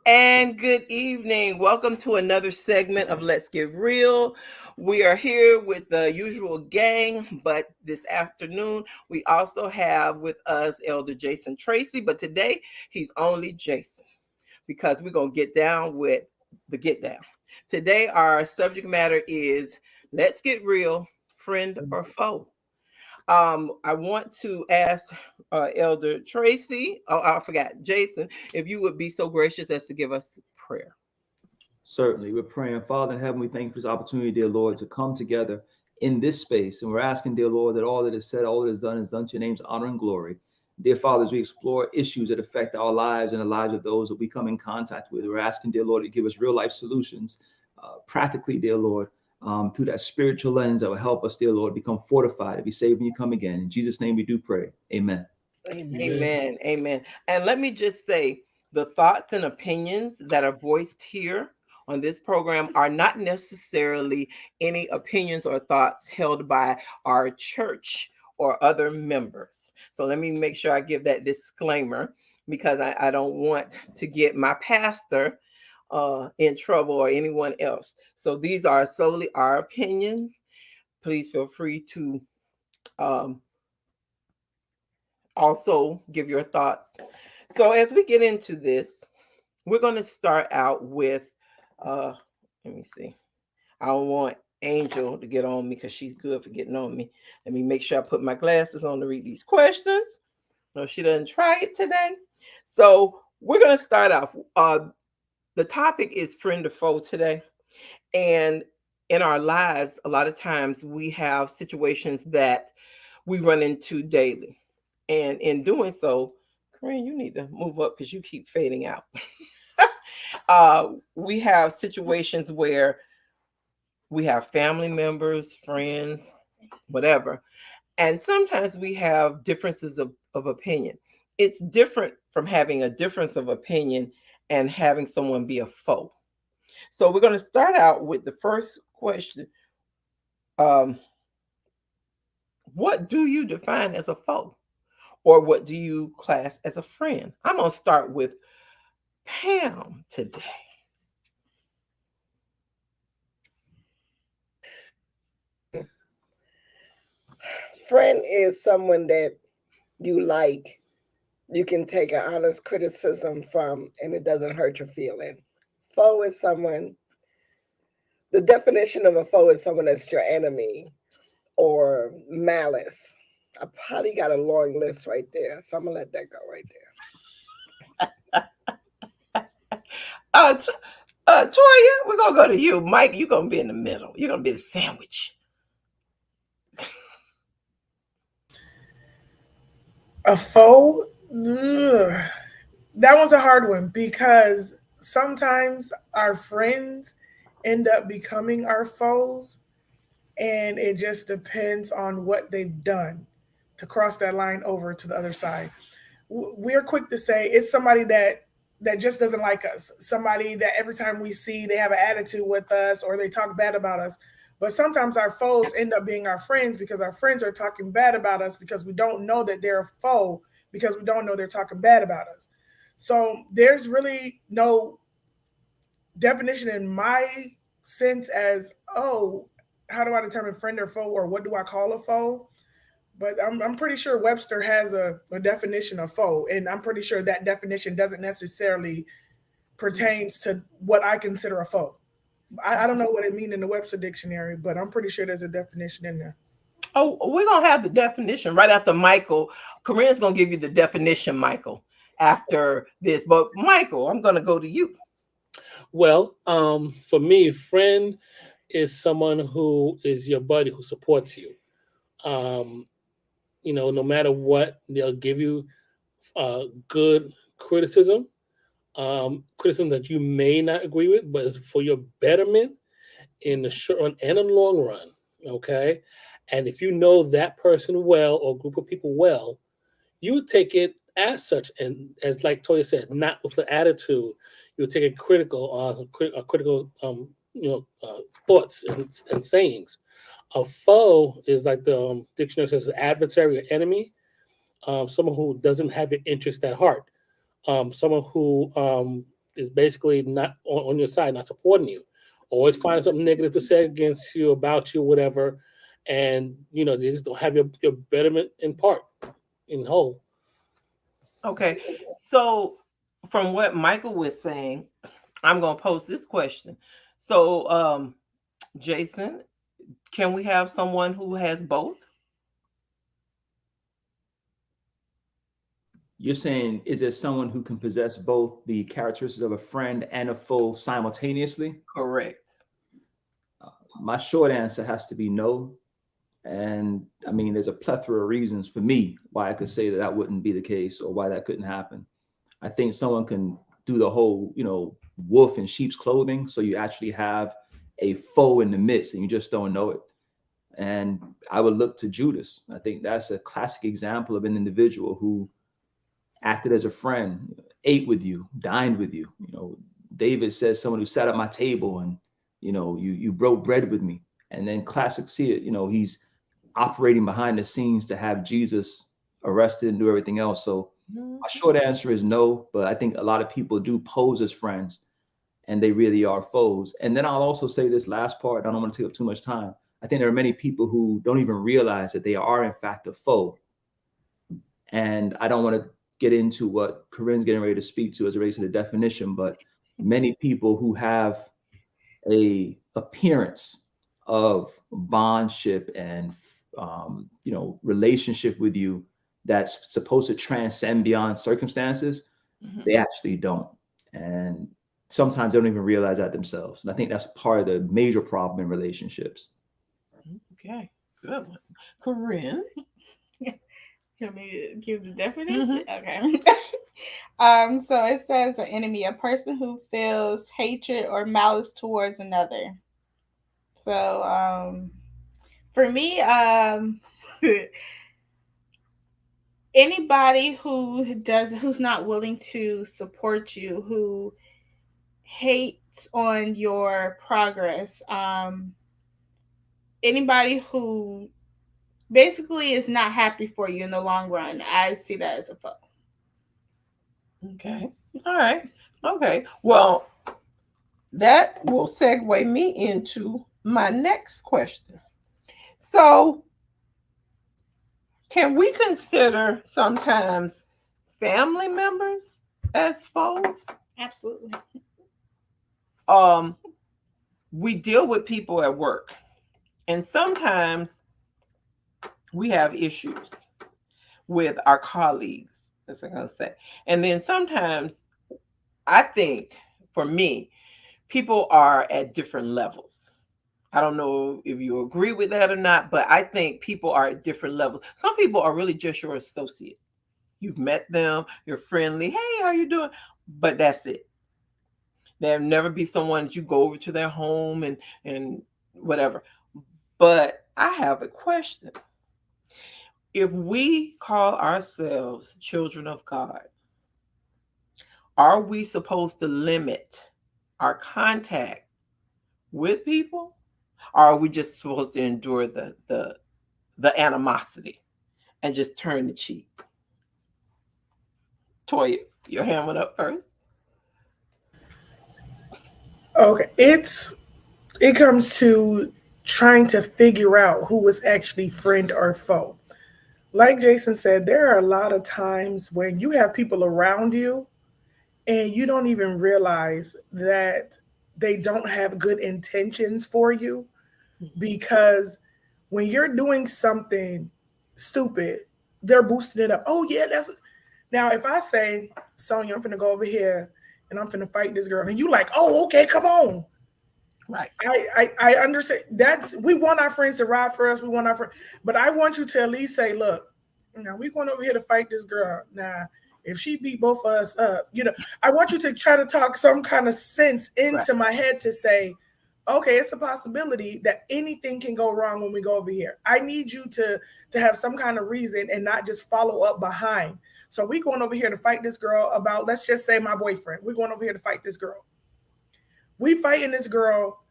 And good evening. Welcome to another segment of Let's Get Real. We are here with the usual gang, but this afternoon we also have with us Elder Jason Tracy. But today he's only Jason because we're going to get down with the get down. Today, our subject matter is Let's Get Real, friend or foe. I want to ask Elder Tracy, oh, I forgot, Jason, if you would be so gracious as to give us prayer. Certainly, we're praying. Father in heaven, we thank you for this opportunity, dear Lord, to come together in this space. And we're asking, dear Lord, that all that is said, all that is done to your name's honor and glory. Dear Father, as we explore issues that affect our lives and the lives of those that we come in contact with, we're asking, dear Lord, to give us real life solutions, practically, dear Lord, through that spiritual lens that will help us, dear Lord, become fortified to be saved when you come again. In Jesus' name we do pray. Amen. Amen. Amen. And let me just say the thoughts and opinions that are voiced here on this program are not necessarily any opinions or thoughts held by our church or other members. So let me make sure I give that disclaimer because I don't want to get my pastor in trouble or anyone else. So these are solely our opinions. Please feel free to um, also give your thoughts. So as we get into this, we're going to start out with let me see. I don't want Angel to get on me because she's good for getting on me. Let me make sure I put my glasses on to read these questions. No, she doesn't try it today. So we're going to start off. The topic is friend or foe today. And in our lives, a lot of times we have situations that we run into daily. And in doing so, Corinne, you need to move up because you keep fading out. We have situations where we have family members, friends, whatever. And sometimes we have differences of opinion. It's different from having a difference of opinion and having someone be a foe. So we're going to start out with the first question. Um, what do you define as a foe? Or what do you class as a friend? I'm going to start with Pam today. Friend is someone that you like, you can take an honest criticism from, and it doesn't hurt your feeling. Foe is someone, the definition of a foe is someone that's your enemy or malice. I probably got a long list right there, so I'm gonna let that go right Uh, T- Toya, we're going to go to you. Mike, you're going to be in the middle. You're going to be the sandwich. A foe? Ugh. That one's a hard one because sometimes our friends end up becoming our foes, and it just depends on what they've done to cross that line over to the other side. We're quick to say it's somebody that just doesn't like us, somebody that every time we see they have an attitude with us or they talk bad about us. But sometimes our foes end up being our friends because our friends are talking bad about us because we don't know that they're a foe, because we don't know they're talking bad about us. So there's really no definition in my sense as, oh, how do I determine friend or foe, or what do I call a foe? But I'm pretty sure Webster has a definition of foe, and I'm pretty sure that definition doesn't necessarily pertains to what I consider a foe. I don't know what it means in the Webster dictionary, but I'm pretty sure there's a definition in there. Oh, we're going to have the definition right after Michael. Corinne's going to give you the definition, Michael, after this. But Michael, I'm going to go to you. Well, for me, friend is someone who is your buddy who supports you. Um, no matter what, they'll give you good criticism, criticism that you may not agree with, but it's for your betterment in the short run and in the long run. Okay. And if you know that person well or group of people well, you take it as such. And as like Toya said, not with the attitude, you'll take it critical, thoughts and sayings. A foe is like the dictionary says, adversary or enemy, someone who doesn't have your interest at heart, someone who is basically not on your side, not supporting you, always finding something negative to say against you, about you, whatever, and they just don't have your betterment in part, in whole. Okay. So from what Michael was saying, I'm going to pose this question. So, Jason, can we have someone who has both? You're saying, is there someone who can possess both the characteristics of a friend and a foe simultaneously? Correct. My short answer has to be no. And I mean, there's a plethora of reasons for me why I could say that that wouldn't be the case or why that couldn't happen. I think someone can do the whole, wolf in sheep's clothing. So you actually have a foe in the midst and you just don't know it. And I would look to Judas. I think that's a classic example of an individual who acted as a friend, ate with you, dined with you. David says someone who sat at my table and, you broke bread with me. And then classic see it, he's operating behind the scenes to have Jesus arrested and do everything else. So my short answer is no, but I think a lot of people do pose as friends and they really are foes. And then I'll also say this last part, I don't want to take up too much time. I think there are many people who don't even realize that they are in fact a foe. And I don't want to get into what Corinne's getting ready to speak to as it relates to the definition, but many people who have a appearance of bondship and relationship with you that's supposed to transcend beyond circumstances, they actually don't. And sometimes they don't even realize that themselves. And I think that's part of the major problem in relationships. Okay, good one. Corinne. You want me to give the definition? Okay. So it says an enemy, a person who feels hatred or malice towards another. So for me, anybody who's not willing to support you, who hates on your progress, anybody who basically is not happy for you in the long run, I see that as a foe. Okay. All right. Okay. Well, that will segue me into my next question. So, can we consider sometimes family members as foes? Absolutely. We deal with people at work, and sometimes we have issues with our colleagues. That's what I'm gonna say. And then sometimes I think, for me, people are at different levels. I don't know if you agree with that or not, but I think people are at different levels. Some people are really just your associate. You've met them, you're friendly. Hey, how you doing? But that's it. There'll never be someone that you go over to their home and whatever. But I have a question. If we call ourselves children of God, are we supposed to limit our contact with people? Or are we just supposed to endure the animosity and just turn the cheek? Toya, your hand went up first. Okay, it comes to trying to figure out who is actually friend or foe. Like Jason said, there are a lot of times when you have people around you and you don't even realize that they don't have good intentions for you, because when you're doing something stupid, they're boosting it up. Oh yeah, that's now if I say, Sonia, I'm gonna go over here and I'm gonna fight this girl, and you like, oh, okay, come on. Right. I understand. We want our friends to ride for us. We want our friends, but I want you to at least say, look, we going over here to fight this girl. Now, if she beat both of us up, I want you to try to talk some kind of sense into my head to say, okay, it's a possibility that anything can go wrong when we go over here. I need you to have some kind of reason and not just follow up behind. So we going over here to fight this girl about, let's just say my boyfriend. We're going over here to fight this girl. We fighting this girl.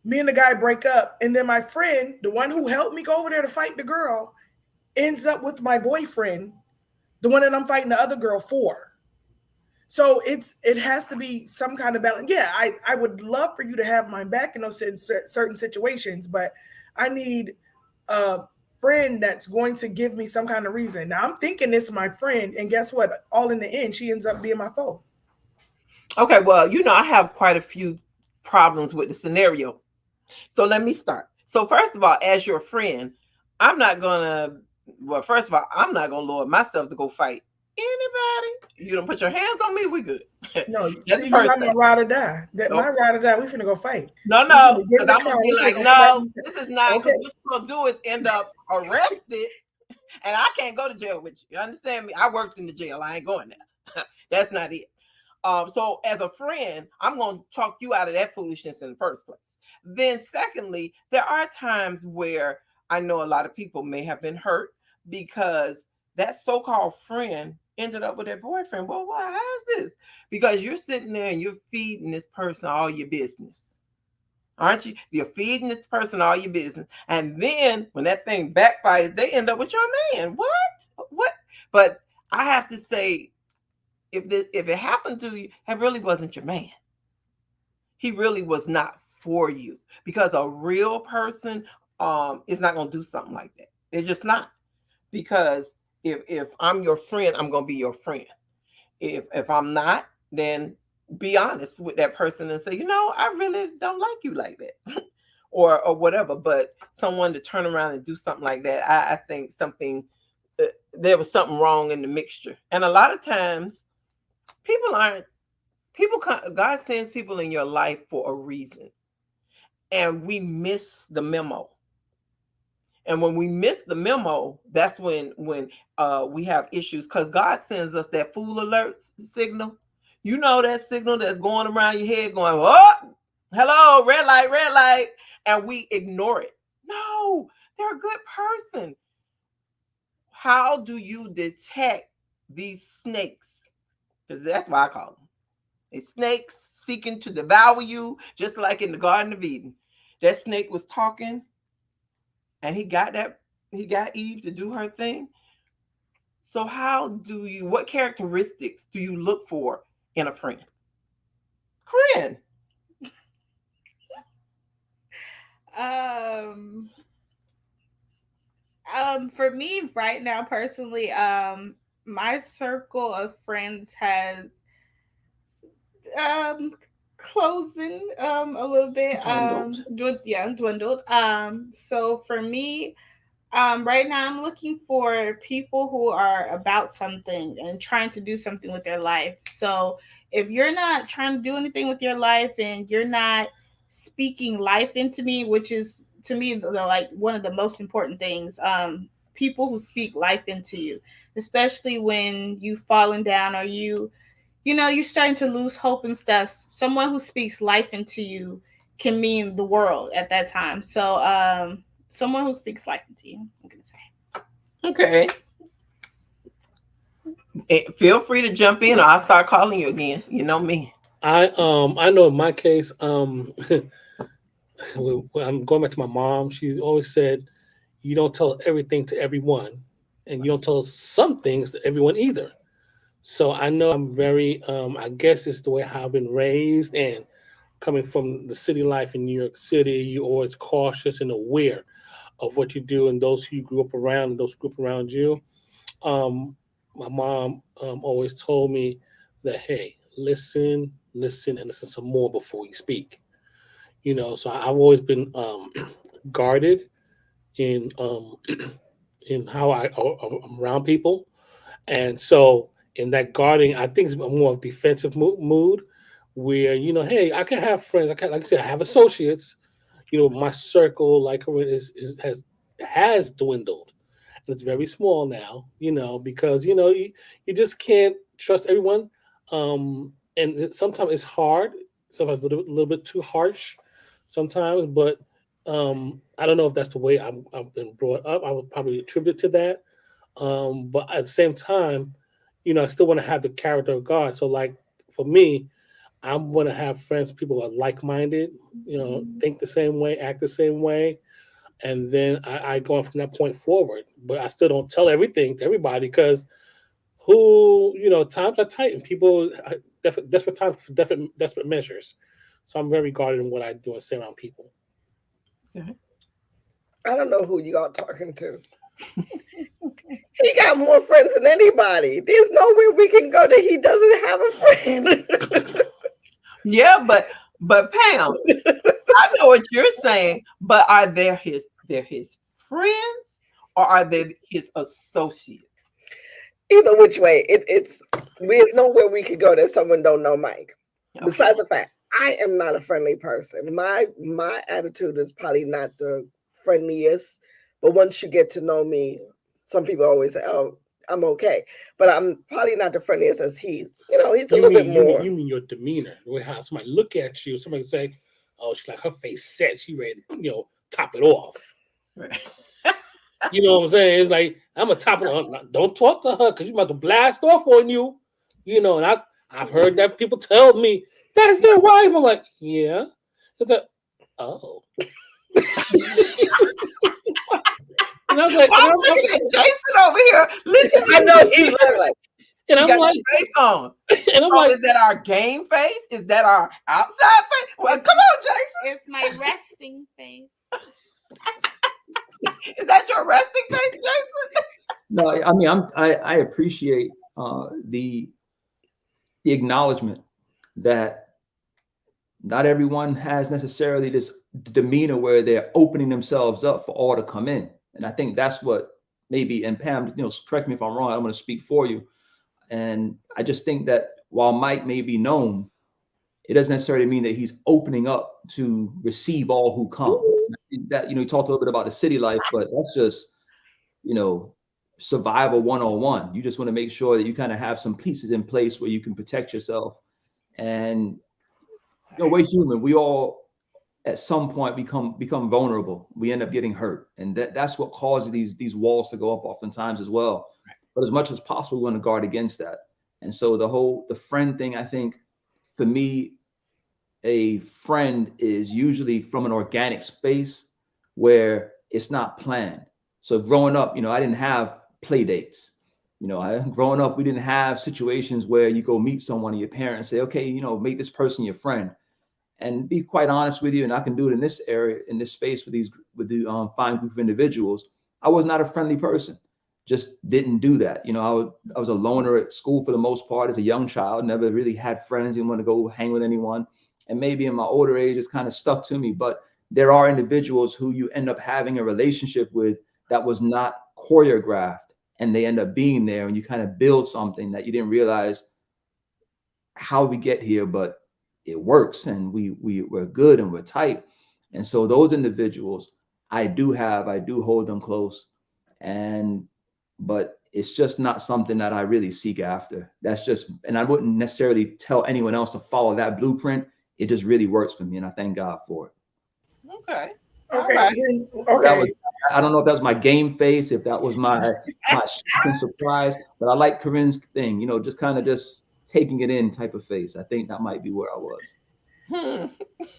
Me and the guy break up. And then my friend, the one who helped me go over there to fight the girl, ends up with my boyfriend, the one that I'm fighting the other girl for. So it has to be some kind of balance. Yeah, I would love for you to have my back in those certain situations, but I need a friend that's going to give me some kind of reason. Now I'm thinking this is my friend, and guess what? All in the end, she ends up being my foe. Okay, well, I have quite a few problems with the scenario. So let me start. So first of all, as your friend, I'm not gonna. Well, first of all, I'm not gonna lower myself to go fight anybody. You don't put your hands on me, we good. No, That's the see, you first got my thing. ride or die. That No, my ride or die. We finna go fight. no, We no, finna get in because the I'm gonna car. be We finna like, go fight. no, this is not. Because Okay. what you're gonna do is end up arrested, and I can't go to jail with you. You understand me? I worked in the jail. I ain't going there. That's not it. So as a friend, I'm going to talk you out of that foolishness in the first place. Then secondly, there are times where I know a lot of people may have been hurt because that so-called friend ended up with their boyfriend. Well, why? How's this? Because you're sitting there and you're feeding this person all your business. Aren't you? You're feeding this person all your business. And then when that thing backfires, they end up with your man. What? What? But I have to say, if it happened to you, it really wasn't your man. He really was not for you, because a real person is not going to do something like that. They're just not. Because if I'm your friend, I'm going to be your friend. If I'm not, then be honest with that person and say, I really don't like you like that. or whatever. But someone to turn around and do something like that, I think there was something wrong in the mixture. And a lot of times people aren't people God sends people in your life for a reason, and we miss the memo. And when we miss the memo, that's when we have issues, because God sends us that fool alerts signal. That signal that's going around your head going, oh, hello, red light, and we ignore it. No, they're a good person. How do you detect these snakes? Because that's what I call them. It's snakes seeking to devour you, just like in the Garden of Eden. That snake was talking, and he got Eve to do her thing. So what characteristics do you look for in a friend? Friend. Um, for me right now personally, my circle of friends has um closing a little bit, Dwindled. dwindled. So for me, right now I'm looking for people who are about something and trying to do something with their life. So if you're not trying to do anything with your life and you're not speaking life into me, which is to me like one of the most important things, people who speak life into you, especially when you've fallen down or you're starting to lose hope and stuff. Someone who speaks life into you can mean the world at that time. So someone who speaks life into you, I'm gonna say. Okay. Feel free to jump in, or I'll start calling you again. You know me. I know in my case, when I'm going back to my mom. She always said, "You don't tell everything to everyone, and you don't tell some things to everyone either." So I know I'm very, I guess it's the way how I've been raised, and coming from the city life in New York City, you're always cautious and aware of what you do and those who you grew up around and those who grew up around you. Um, my mom always told me that, hey, listen, and listen some more before you speak. So I've always been guarded in in how I'm around people, and so in that guarding, I think it's a more defensive mood where hey, I can have friends. I can, like I said, I have associates. My circle, like is has dwindled, and it's very small now. Because you just can't trust everyone, and sometimes it's hard. Sometimes a little bit too harsh, sometimes. But I don't know if that's the way I've been brought up. I would probably attribute to that. But at the same time, I still want to have the character of God. So, like for me, I'm going to have friends, people who are like minded, think the same way, act the same way. And then I go on from that point forward. But I still don't tell everything to everybody because who, times are tight and people are desperate time for desperate measures. So I'm very guarded in what I do and say around people. Okay. I don't know who you all talking to. He got more friends than anybody. There's nowhere we can go that he doesn't have a friend. Yeah, but Pam, I know what you're saying, but are they're his friends or are they his associates? Either which way, it's there's nowhere we could go that someone don't know Mike. Okay. Besides the fact, I am not a friendly person. My attitude is probably not the friendliest, but once you get to know me, some people always say, "Oh, I'm okay," but I'm probably not the friendliest as he. He's a little bit more. You mean your demeanor, the way how somebody look at you, somebody say, "Oh, she's like her face set, she ready to, top it off." Right. You know what I'm saying? It's like I'm gonna top it on. Don't talk to her because you about to blast off on you. And I've heard that people tell me that's their wife. I'm like, yeah. It's like, oh. And I was like, I'm looking at Jason over here. Listen, I know he's like, and I'm like, face on. And I'm So like, is that our game face? Is that our outside face? Well, come on, Jason. It's my resting face. Is that your resting face, Jason? No, I mean, I appreciate the acknowledgement that not everyone has necessarily this demeanor where they're opening themselves up for all to come in. And I think that's what maybe, and Pam, correct me if I'm wrong, I'm going to speak for you. And I just think that while Mike may be known, it doesn't necessarily mean that he's opening up to receive all who come. That, you talked a little bit about the city life, but that's just, survival 101. You just want to make sure that you kind of have some pieces in place where you can protect yourself. And we're human. We all at some point become vulnerable. We end up getting hurt. And that's what causes these walls to go up oftentimes as well. But as much as possible, we want to guard against that. And so the friend thing, I think for me, a friend is usually from an organic space where it's not planned. So growing up, I didn't have play dates. Growing up, we didn't have situations where you go meet someone and your parents say, okay, make this person your friend. And be quite honest with you, and I can do it in this area, in this space with the fine group of individuals. I was not a friendly person. Just didn't do that. I was a loner at school for the most part as a young child, never really had friends, didn't want to go hang with anyone. And maybe in my older age, it's kind of stuck to me. But there are individuals who you end up having a relationship with that was not choreographed, and they end up being there, and you kind of build something that you didn't realize how we get here, but it works, and we're good and we're tight. And so those individuals, I do hold them close, but it's just not something that I really seek after. And I wouldn't necessarily tell anyone else to follow that blueprint. It just really works for me, and I thank God for it. Okay. Okay. Right. Okay. I don't know if that was my game face, if that was my shocking surprise, but I like Corinne's thing, just kind of just taking it in type of face. I think that might be where I was.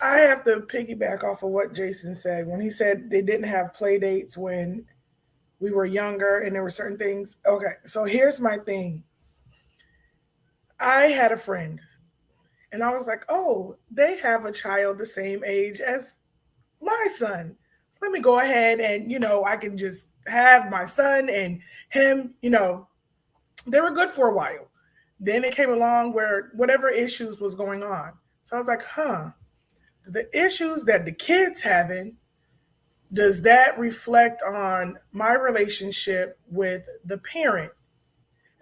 I have to piggyback off of what Jason said when he said they didn't have play dates when we were younger and there were certain things. Okay, so here's my thing. I had a friend and I was like, oh, they have a child the same age as my son. Let me go ahead and, I can just have my son and him, they were good for a while. Then it came along where whatever issues was going on. So I was like, the issues that the kid's having, does that reflect on my relationship with the parent?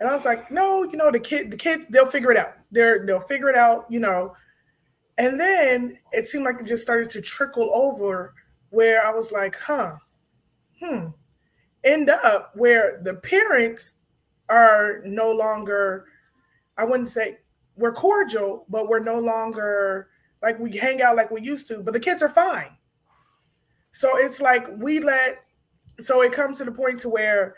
And I was like, no, the kids, they'll figure it out. They'll figure it out, And then it seemed like it just started to trickle over where I was like, end up where the parents are no longer, I wouldn't say we're cordial, but we're no longer like we hang out like we used to, but the kids are fine. So it's like so it comes to the point to where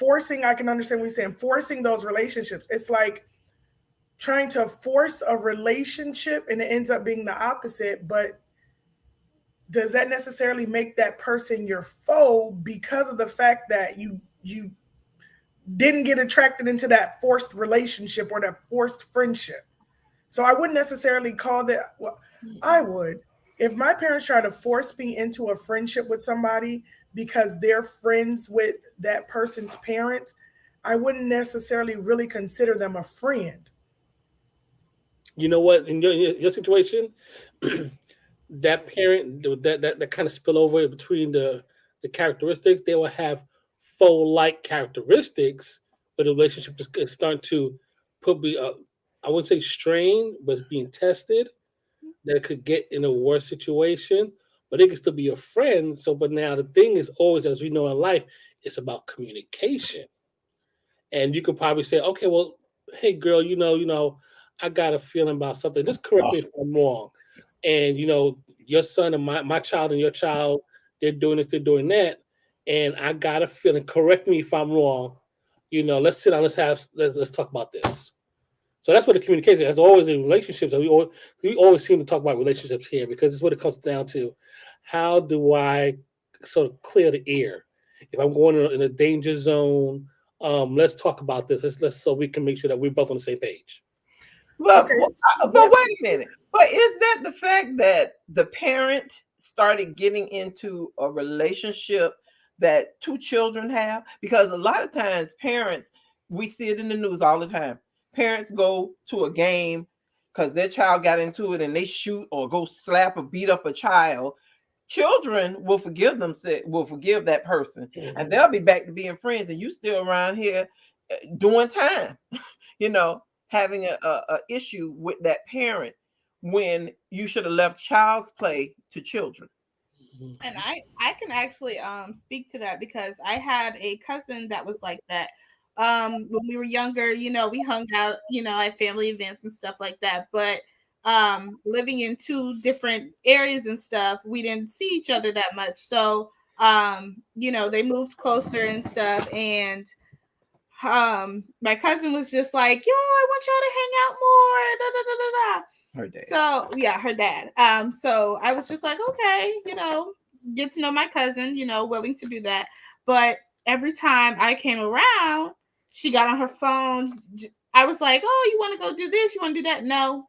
I can understand what you're saying, forcing those relationships. It's like trying to force a relationship and it ends up being the opposite, but does that necessarily make that person your foe because of the fact that you didn't get attracted into that forced relationship or that forced friendship. So I wouldn't necessarily call that, well, I would. If my parents try to force me into a friendship with somebody because they're friends with that person's parents, I wouldn't necessarily really consider them a friend. You know what? In your situation, that parent that kind of spill over between the characteristics, they will have faux like characteristics, but the relationship is starting to put be I wouldn't say strain, but it's being tested. That it could get in a worse situation, but it can still be your friend. So, but now the thing is always, as we know in life, it's about communication. And you could probably say, okay, well, hey girl, I got a feeling about something. Just correct me if I'm wrong. And your son and my child and your child, they're doing this, they're doing that. And I got a feeling, correct me if I'm wrong. Let's sit down, let's talk about this. So that's what the communication is always in relationships. And we always seem to talk about relationships here because it's what it comes down to. How do I sort of clear the air? If I'm going in a danger zone, let's talk about this. Let's so we can make sure that we're both on the same page. Well, Okay, but wait a minute. But is that the fact that the parent started getting into a relationship that two children have? Because a lot of times parents, we see it in the news all the time. Parents go to a game because their child got into it and they shoot or go slap or beat up a child. Children will forgive them, will forgive that person, and they'll be back to being friends, and you still around here doing time. you know, having a issue with that parent when you should have left child's play to children. And I can actually speak to that because I had a cousin that was like that. When we were younger, we hung out, at family events and stuff like that. But living in two different areas and stuff, we didn't see each other that much. So they moved closer and stuff. And my cousin was just like, yo, I want y'all to hang out more. Da, da, da, da, da. Her dad. So yeah, her dad. So I was just like, okay, get to know my cousin, willing to do that. But every time I came around, she got on her phone. I was like, oh, you want to go do this? You want to do that? No.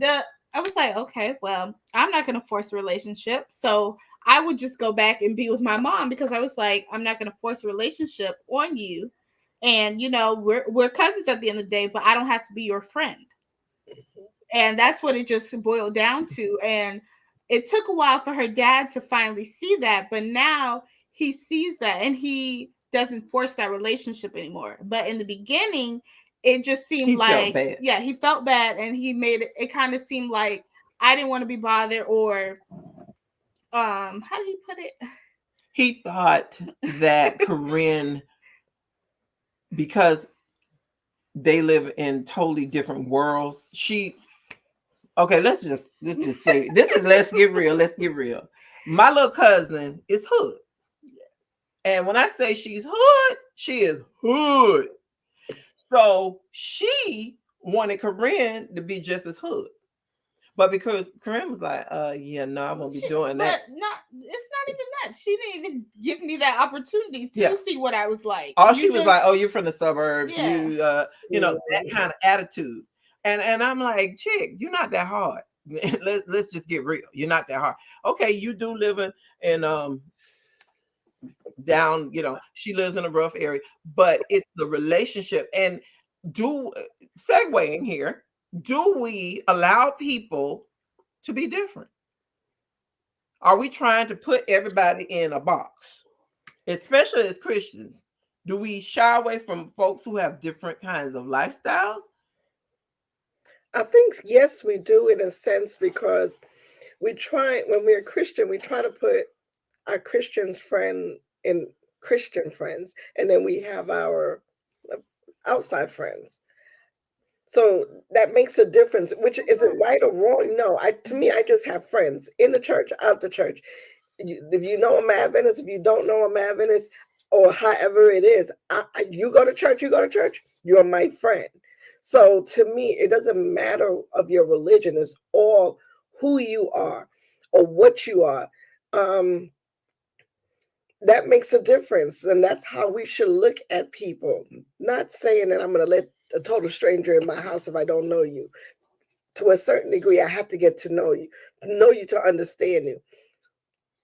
I was like, okay, well, I'm not going to force a relationship. So I would just go back and be with my mom because I was like, I'm not going to force a relationship on you. And we're cousins at the end of the day, but I don't have to be your friend. And that's what it just boiled down to. And it took a while for her dad to finally see that, but now he sees that and he doesn't force that relationship anymore. But in the beginning, it just seemed He felt like, bad. yeah, he felt bad, and he made it kind of seemed like I didn't want to be bothered, or how did he put it? He thought that Corinne, because they live in totally different worlds, let's just say this is let's get real. Let's get real. My little cousin is hood. And when I say she's hood, she is hood. So she wanted Corinne to be just as hood. But because Corinne was like, yeah, no, I won't be doing that. But it's not even that. She didn't even give me that opportunity to see what I was like. All she was like, oh, you're from the suburbs. Yeah. That kind of attitude. And I'm like, chick, you're not that hard. Let's just get real. You're not that hard. Okay, you do live in down, she lives in a rough area, but it's the relationship. And segueing here, do we allow people to be different? Are we trying to put everybody in a box, especially as Christians? Do we shy away from folks who have different kinds of lifestyles? I think, yes, we do in a sense, because when we're Christian, we try to put our Christian's friend in Christian friends, and then we have our outside friends. So that makes a difference, which isn't right or wrong. No, to me, I just have friends in the church, out the church. If you know a Mad Venice, if you don't know a Mad Venice, or however it is, you go to church, you're my friend. So to me, it doesn't matter of your religion. It's all who you are or what you are. that makes a difference. And that's how we should look at people. Not saying that I'm going to let a total stranger in my house if I don't know you. To a certain degree, I have to get to know you to understand you.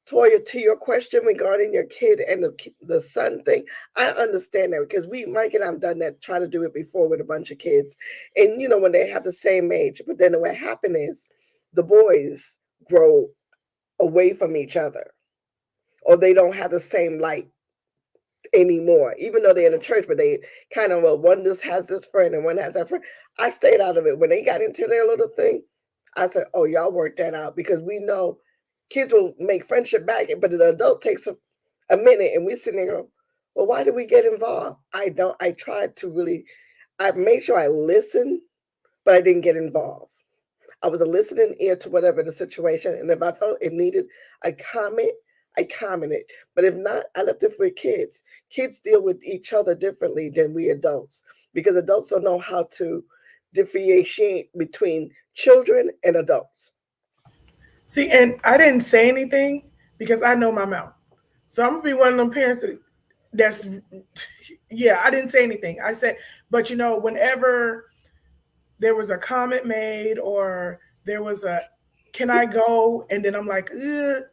Toya, to your question regarding your kid and the son thing, I understand that because Mike and I've done that, try to do it before with a bunch of kids. And, when they have the same age, but then what happened is the boys grow away from each other, or they don't have the same light anymore, even though they're in the church, but they kind of, well, one just has this friend and one has that friend. I stayed out of it. When they got into their little thing, I said, oh, y'all work that out, because we know kids will make friendship back, but the adult takes a minute, and we sitting there go, well, why did we get involved? I tried to really, I made sure I listened, but I didn't get involved. I was a listening ear to whatever the situation, and if I felt it needed a comment, I commented. But if not, I left it for kids. Kids deal with each other differently than we adults, because adults don't know how to differentiate between children and adults. See, and I didn't say anything because I know my mouth. So I'm gonna be one of them parents that's yeah, I didn't say anything. I said, but whenever there was a comment made, or there was a, can I go? And then I'm like,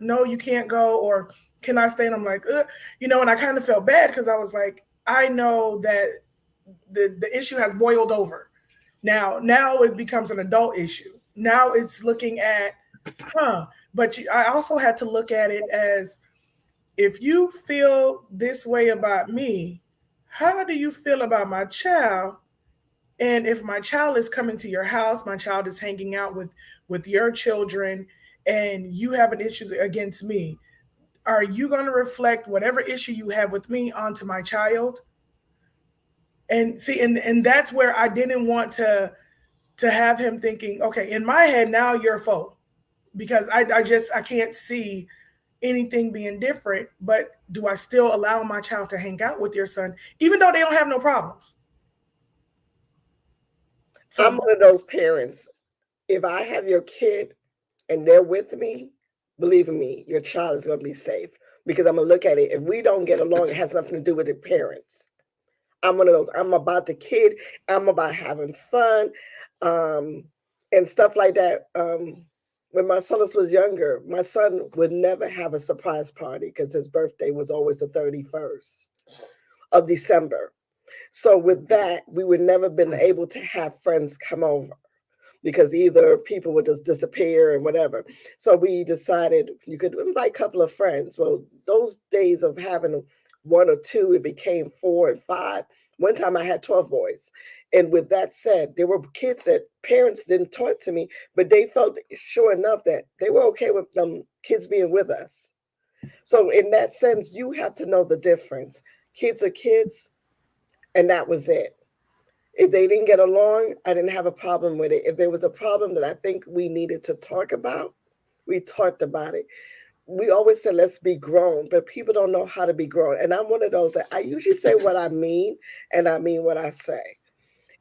no, you can't go. Or can I stay? And I'm like, and I kind of felt bad because I was like, I know that the issue has boiled over. Now it becomes an adult issue. Now it's looking at, but I also had to look at it as, if you feel this way about me, how do you feel about my child? And if my child is coming to your house, my child is hanging out with your children, and you have an issue against me, are you going to reflect whatever issue you have with me onto my child? And see, and that's where I didn't want to have him thinking, okay, in my head now you're a foe, because I can't see anything being different. But do I still allow my child to hang out with your son, even though they don't have no problems? So I'm one of those parents. If I have your kid and they're with me, believe me, your child is going to be safe, because I'm going to look at it. If we don't get along, it has nothing to do with the parents. I'm one of those. I'm about the kid. I'm about having fun, and stuff like that. When my son was younger, my son would never have a surprise party because his birthday was always the 31st of December. So with that, we would never been able to have friends come over, because either people would just disappear and whatever. So we decided you could invite a couple of friends. Well, those days of having one or two, it became 4 and 5. One time I had 12 boys. And with that said, there were kids that parents didn't talk to me, but they felt sure enough that they were okay with them kids being with us. So in that sense, you have to know the difference. Kids are kids, and that was it. If they didn't get along, I didn't have a problem with it. If there was a problem that I think we needed to talk about, we talked about it. We always said, let's be grown, but people don't know how to be grown. And I'm one of those that I usually say what I mean, and I mean what I say.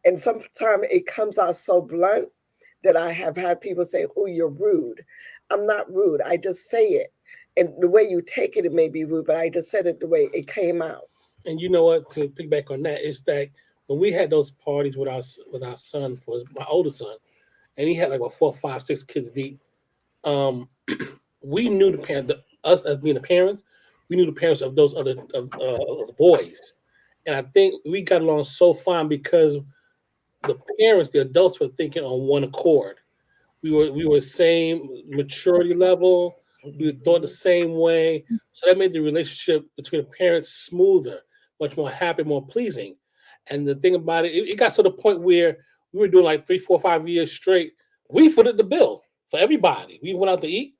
And sometimes it comes out so blunt that I have had people say, oh, you're rude. I'm not rude. I just say it. And the way you take it, it may be rude, but I just said it the way it came out. And you know what? To piggyback on that, is that when we had those parties with our son, for my older son, and he had like about 4, 5, 6 kids deep. Um, we knew the parent, us as being the parents, we knew the parents of those other of the boys, and I think we got along so fine because the parents, the adults, were thinking on one accord. We were same maturity level. We thought the same way, so that made the relationship between the parents smoother, much more happy, more pleasing. And the thing about it, it got to the point where we were doing like 3, 4, 5 years straight. We footed the bill for everybody. We went out to eat,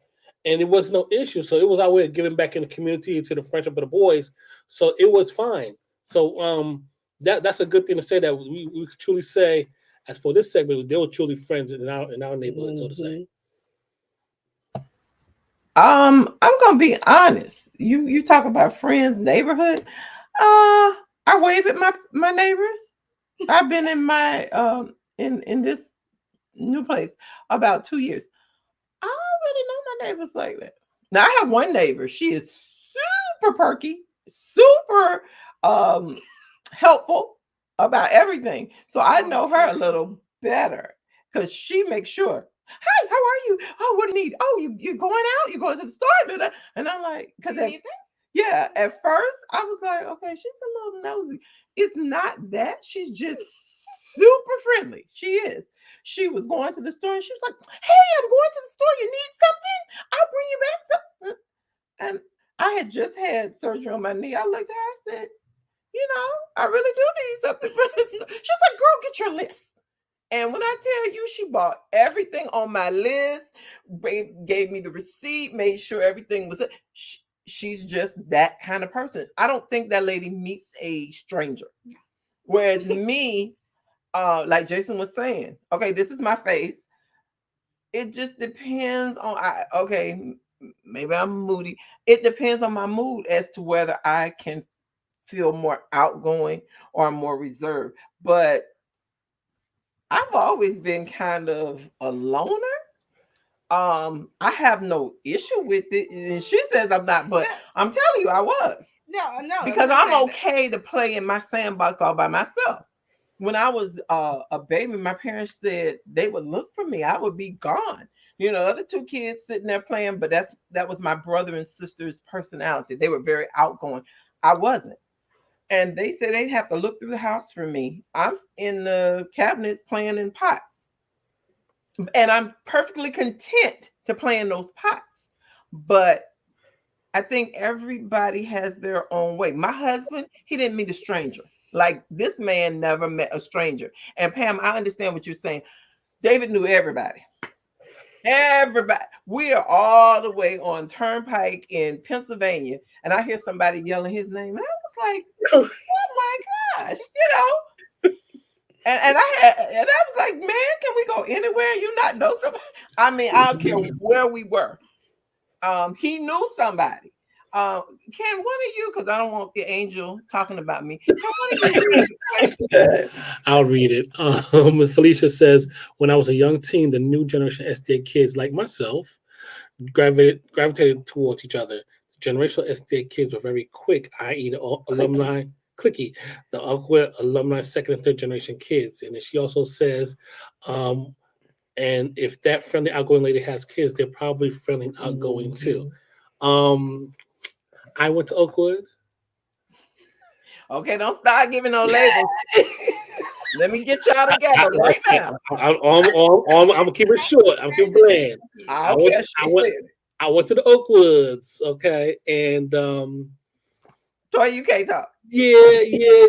and it was no issue. So it was our way of giving back in the community to the friendship of the boys. So it was fine. So that's a good thing to say, that we could truly say, as for this segment, they were truly friends in our neighborhood, so to say. I'm gonna be honest. You talk about friends, neighborhood. I wave at my neighbors. I've been in my in this new place about 2 years. I don't really know my neighbors like that. Now I have one neighbor. She is super perky, super helpful about everything. So I know her a little better because she makes sure. Hi, how are you? Oh, what do you need? Oh, you're going out? You're going to the store? And I'm like, because yeah, at first I was like, okay, she's a little nosy. It's not that. She's just super friendly. She is. She was going to the store and she was like, hey, I'm going to the store. You need something? I'll bring you back something. And I had just had surgery on my knee. I looked at her, I said, I really do need something from this store. She was like, girl, get your list. And when I tell you, she bought everything on my list, gave me the receipt, made sure everything was. She's just that kind of person. I don't think that lady meets a stranger. Whereas me, like Jason was saying, okay, this is my face. It just depends on. Okay, maybe I'm moody. It depends on my mood as to whether I can feel more outgoing or more reserved. But I've always been kind of a loner. I have no issue with it, and she says I'm not, but I'm telling you, I was. No, because I'm okay to play in my sandbox all by myself. When I was a baby, my parents said they would look for me. I would be gone. Other two kids sitting there playing, but that was my brother and sister's personality. They were very outgoing. I wasn't. And they said they'd have to look through the house for me. I'm in the cabinets playing in pots. And I'm perfectly content to play in those pots. But I think everybody has their own way. My husband, he didn't meet a stranger. Like this man never met a stranger. And Pam, I understand what you're saying. David knew everybody. Everybody. We are all the way on Turnpike in Pennsylvania. And I hear somebody yelling his name. And I was like, oh my gosh, And I was like, man, can we go anywhere and you not know somebody? I mean, I don't care where we were. He knew somebody. Can one of you, because I don't want the angel talking about me, can one of you read the question? I'll read it. Felicia says, when I was a young teen, the new generation SDA kids like myself gravitated towards each other. The generational SDA kids were very quick, i.e. the alumni clicky, the awkward alumni second and third generation kids. And then she also says, and if that friendly outgoing lady has kids, they're probably friendly and outgoing too. I went to Oakwood. Okay, don't start giving no labels. Let me get y'all together right now. I'm gonna keep it short. I'm keep bland. I went to the Oakwoods. Okay, and Toy, you can't talk. Yeah.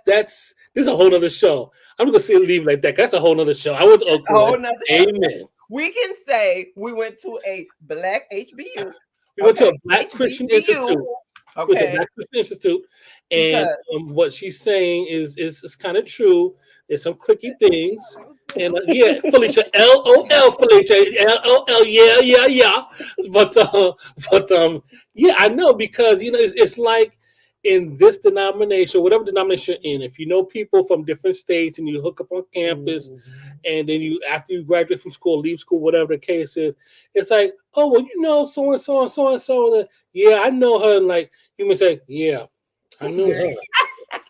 That's this is a whole nother show. I'm gonna say leave like that. That's a whole nother show. I went to Oakwood. Amen. We can say we went to a black HBU. We went to a Black Christian Institute. Okay. With the Black Christian Institute. And what she's saying is kind of true. There's some clicky things. And Felicia, LOL, Felicia, LOL, yeah. But yeah, I know because it's like in this denomination, whatever denomination you're in, if you know people from different states and you hook up on campus, and then you after you graduate from school, leave school, whatever the case is, it's like, oh well, so and so and so and so. Yeah, I know her. And like you may say, yeah, I knew her.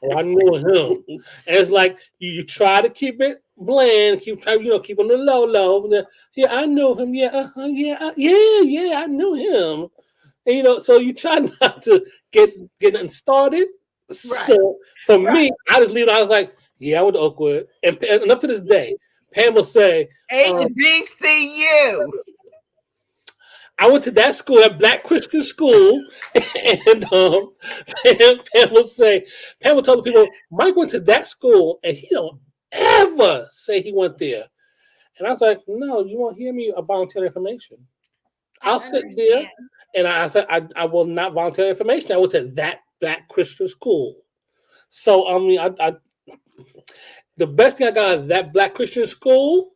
Oh, I knew him. And it's like you try to keep it bland, keep on the low. Yeah, I knew him. Yeah, I knew him. And so you try not to get nothing started. Right. So for me, I just leave it. I was like, yeah, I went to Oakwood, and up to this day, Pam will say, HBCU. I went to that school, that Black Christian school, and Pam will tell the people, Mike went to that school, and he don't ever say he went there. And I was like, no, you won't hear me volunteer information. I'll sit there, and I said, I will not volunteer information. I went to that Black Christian school. So, I mean, the best thing I got out of that Black Christian school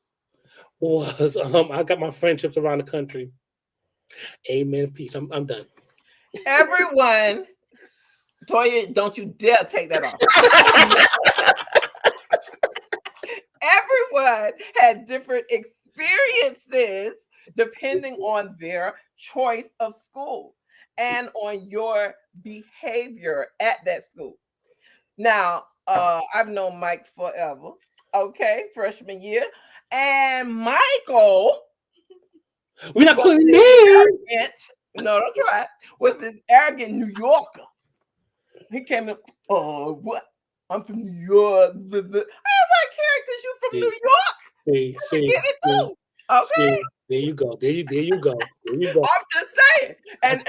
was I got my friendships around the country. Amen. Peace. I'm done. Everyone, Toya, don't you dare take that off. Everyone had different experiences depending on their choice of school. and on your behavior at that school. Now, I've known Mike forever. Okay, freshman year. And Michael We're not was playing this names. arrogant, no, don't try it, was this arrogant New Yorker. He came in, oh, what? I'm from New York. Blah, blah. I don't care because you're from New York. See, Get it too. Okay. there you go. There you go. I'm just saying. And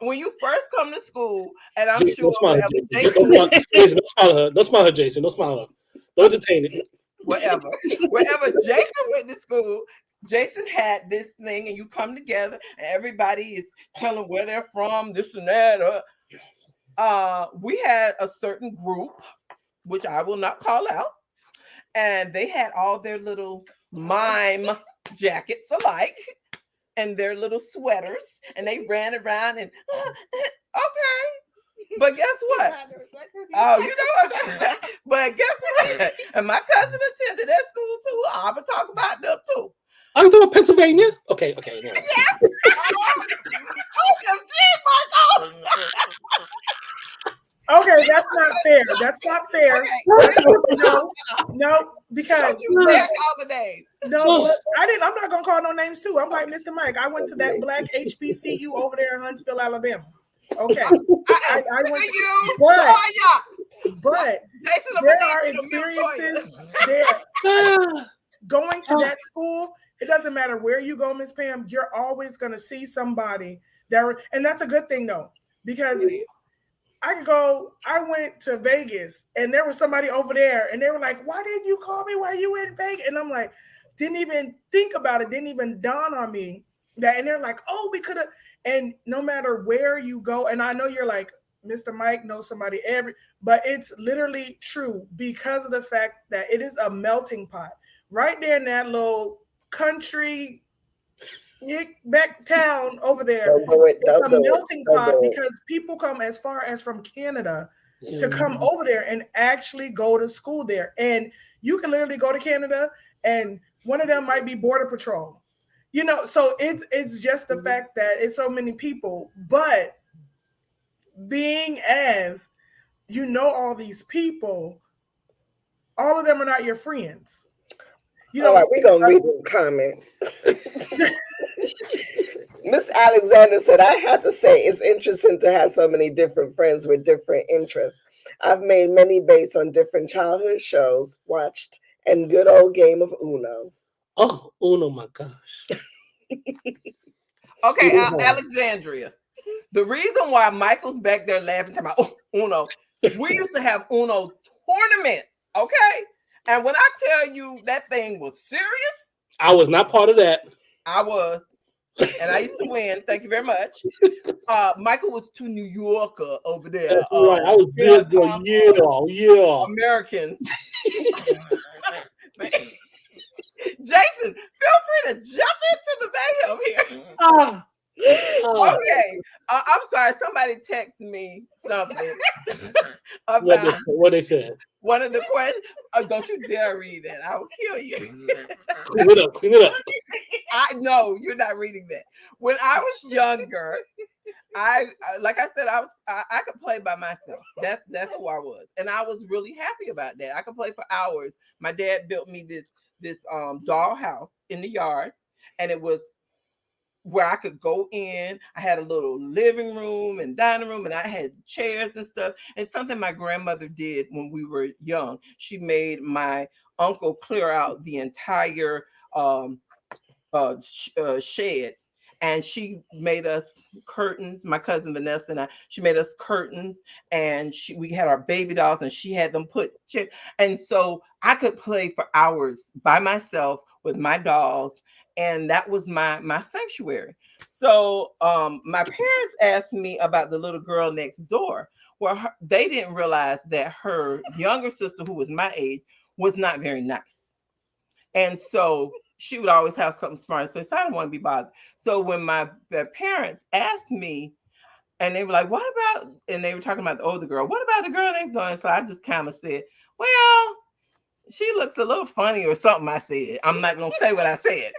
when you first come to school, and I'm Jason, sure don't smile at wherever Jason. Jason Don't Jason, don't smile at her. Don't smile at her, Jason. Don't smile at her. Don't entertain it. wherever Jason went to school, Jason had this thing, and you come together, and everybody is telling where they're from, this and that. We had a certain group, which I will not call out, and they had all their little mime jackets alike and their little sweaters, and they ran around and okay. But guess what? Oh, you know what? But guess what? And my cousin attended that school too. I'm gonna talk about them too. Are you doing Pennsylvania? Okay. No. Yes. OMG, Michael. Okay, that's not fair. That's not fair. Okay. No, because You dare call the names. no, but I'm not gonna call no names too. I'm like Mr. Mike. I went to that black HBCU over there in Huntsville, Alabama. Okay, I went to you, but there are experiences there. Going to that school, it doesn't matter where you go, Miss Pam. You're always gonna see somebody there, and that's a good thing though, because I went to Vegas and there was somebody over there and they were like, why didn't you call me while you were in Vegas? And I'm like, didn't even think about it. Didn't even dawn on me that. And they're like, oh, we could have. And no matter where you go, and I know you're like, Mr. Mike knows somebody but it's literally true because of the fact that it is a melting pot right there in that little country back town over there. It's a melting pot because people come as far as from Canada to come over there and actually go to school there. And you can literally go to Canada and one of them might be Border Patrol. You know, so it's just the fact that it's so many people. But being as you know all these people, all of them are not your friends. You know, all right, we're gonna read the comment. Miss Alexander said, I have to say it's interesting to have so many different friends with different interests. I've made many based on different childhood shows watched and good old game of Uno. Oh, Uno, my gosh. Okay, Alexandria. The reason why Michael's back there laughing to my Uno, we used to have Uno tournaments, okay? And when I tell you that thing was serious, I was not part of that. I was. And I used to win. Thank you very much. Michael was too New Yorker over there. Right. I was good. Yeah. Americans. Jason, feel free to jump into the mayhem here. Okay. I'm sorry. Somebody texted me something about what they said. One of the questions. Don't you dare read that. I will kill you. Clean it up. I know you're not reading that. When I was younger, like I said, I could play by myself. That's who I was, and I was really happy about that. I could play for hours. My dad built me this doll house in the yard, and it was where I could go in. I had a little living room and dining room, and I had chairs and stuff. And something my grandmother did when we were young, she made my uncle clear out the entire shed, and she made us curtains. My cousin Vanessa and I, she made us curtains, and we had our baby dolls, and she had them put and so I could play for hours by myself with my dolls, and that was my sanctuary. So my parents asked me about the little girl next door. Well, they didn't realize that her younger sister, who was my age, was not very nice, and so she would always have something smart to say. So I didn't want to be bothered. So when my parents asked me, and they were like, what about, and they were talking about the older girl, what about the girl next door? And so I just kind of said, well, she looks a little funny or something. I said, I'm not gonna say what I said.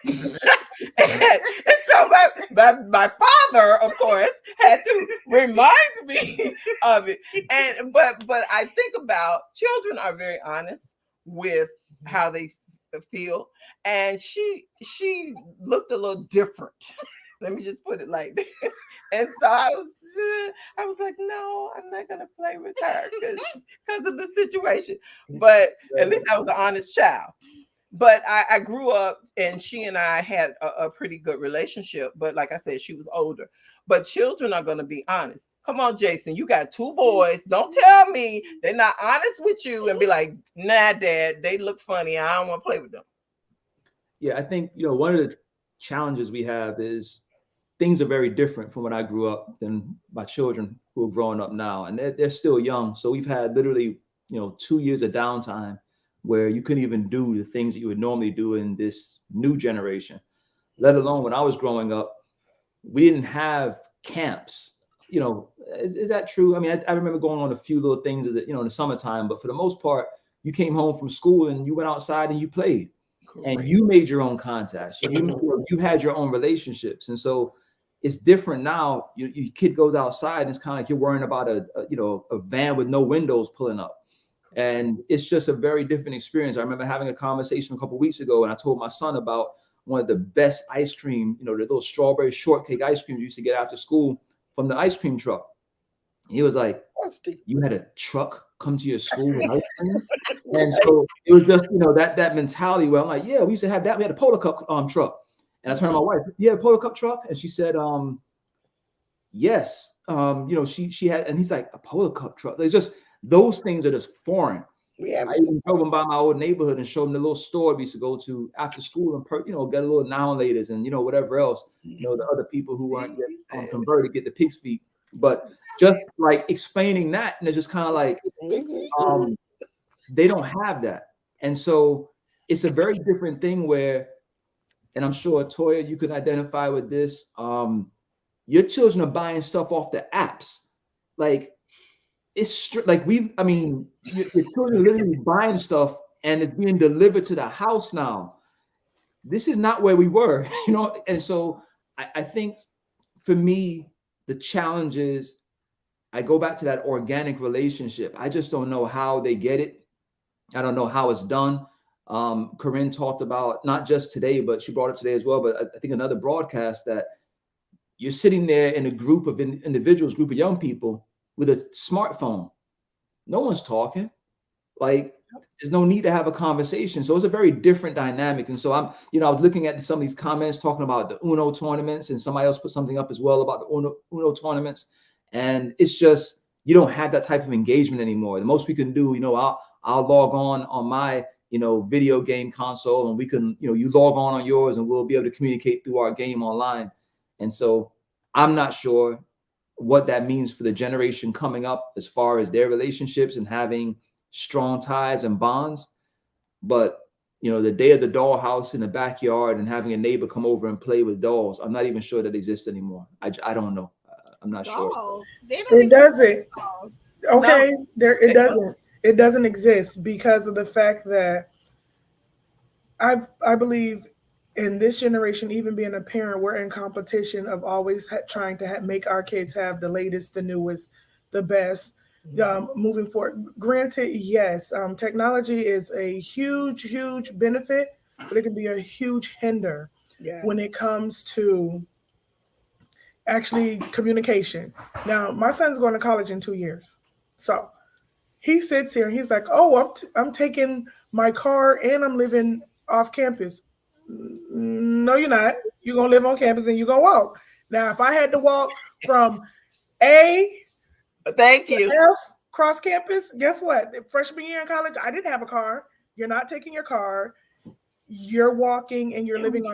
and so my father, of course, had to remind me of it. And but I think about children are very honest with how they feel, and she looked a little different. Let me just put it like that. And so I was like, no, I'm not gonna play with her because of the situation. But at least I was an honest child. But I grew up and she and I had a pretty good relationship. But like I said, she was older. But children are going to be honest. Come on, Jason, you got two boys. Don't tell me they're not honest with you and be like, nah, dad, they look funny. I don't want to play with them. Yeah, I think, one of the challenges we have is things are very different from when I grew up than my children who are growing up now. And they're still young. So we've had literally, 2 years of downtime where you couldn't even do the things that you would normally do in this new generation, let alone when I was growing up, we didn't have camps. Is that true? I mean, I remember going on a few little things, in the summertime, but for the most part, you came home from school and you went outside and you played. Correct. And you made your own contacts. You had your own relationships. And so it's different now. Your kid goes outside and it's kind of like you're worrying about a van with no windows pulling up. And it's just a very different experience. I remember having a conversation a couple of weeks ago, and I told my son about one of the best ice cream, the little strawberry shortcake ice cream you used to get after school from the ice cream truck. He was like, you had a truck come to your school with ice cream? And so it was just, that mentality where I'm like, yeah, we used to have that. We had a Polar Cup truck. And I turned to my wife, yeah, a Polar Cup truck? And she said, yes. She had, and he's like, a Polar Cup truck. There's just, those things are just foreign. I even drove them by my old neighborhood and showed them the little store we used to go to after school and get a little now and laters and whatever else. The other people who weren't yet converted get the pig's feet. But just like explaining that, and it's just kind of like they don't have that, and so it's a very different thing where, and I'm sure Toya, you can identify with this. Your children are buying stuff off the apps, like. It's like your children literally buying stuff and it's being delivered to the house now. This is not where we were, And so I think for me, the challenge is I go back to that organic relationship. I just don't know how they get it. I don't know how it's done. Corinne talked about, not just today, but she brought it today as well. But I think another broadcast that you're sitting there in a group of individuals, group of young people, with a smartphone. No one's talking. Like, there's no need to have a conversation. So it's a very different dynamic. And so I was looking at some of these comments talking about the Uno tournaments, and somebody else put something up as well about the Uno tournaments. And it's just, you don't have that type of engagement anymore. The most we can do, I'll log on my, video game console, and we can, you log on yours, and we'll be able to communicate through our game online. And so I'm not sure what that means for the generation coming up as far as their relationships and having strong ties and bonds. But, the day of the dollhouse in the backyard and having a neighbor come over and play with dolls, I'm not even sure that exists anymore. I don't know. I'm not sure. It doesn't. Okay, it doesn't. It doesn't exist because of the fact that I believe in this generation, even being a parent, we're in competition of always trying to make our kids have the latest, the newest, the best. Moving forward, granted, yes, technology is a huge benefit, but it can be a huge hinder when it comes to actually communication. Now, my son's going to college in 2 years, so he sits here and he's like, "Oh, I'm taking my car and I'm living off campus." No, you're not. You're going to live on campus and you're going to walk. Now, if I had to walk from A Thank you. to F cross campus, guess what? Freshman year in college, I didn't have a car. You're not taking your car. You're walking and you're living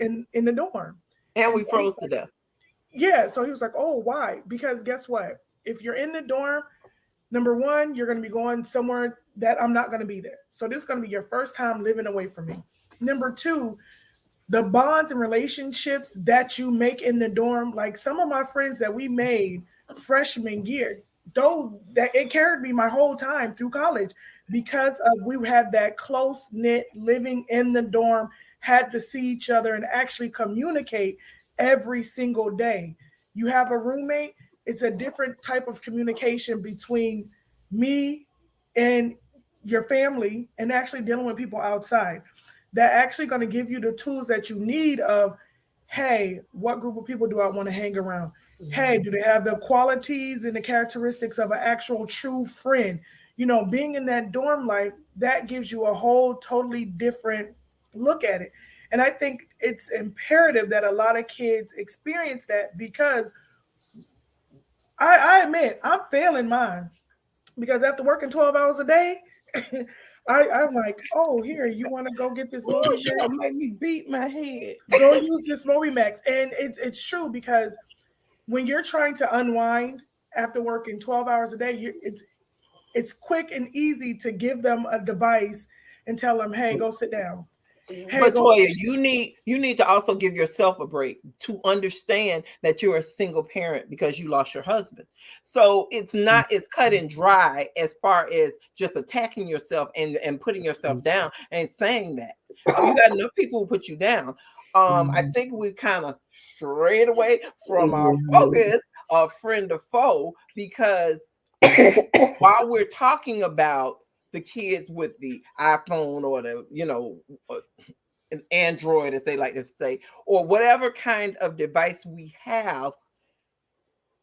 in the dorm. And we froze to death. Yeah. So he was like, "Oh, why?" Because guess what? If you're in the dorm, number one, you're going to be going somewhere that I'm not going to be there. So this is going to be your first time living away from me. Number two, the bonds and relationships that you make in the dorm, like some of my friends that we made freshman year, though that it carried me my whole time through college, because of we had that close knit living in the dorm, had to see each other and actually communicate every single day. You have a roommate, it's a different type of communication between me and your family and actually dealing with people outside. That actually going to give you the tools that you need of, hey, what group of people do I want to hang around? Hey, do they have the qualities and the characteristics of an actual true friend? You know, being in that dorm life, that gives you a whole totally different look at it. And I think it's imperative that a lot of kids experience that because I admit I'm failing mine because after working 12 hours a day, I'm like, oh, here, you want to go get this Ooh, Moby she Max? gonna make me beat my head. Go use this Moby Max. And it's true because when you're trying to unwind after working 12 hours a day, it's quick and easy to give them a device and tell them, hey, go sit down. Hey, But go Toya, watch this. you need to also give yourself a break to understand that you're a single parent because you lost your husband. So it's cut and dry as far as just attacking yourself and putting yourself down and saying that. You got enough people who put you down. I think we kind of strayed away from our focus of friend to foe because while we're talking about the kids with the iPhone or the, an Android, as they like to say, or whatever kind of device we have,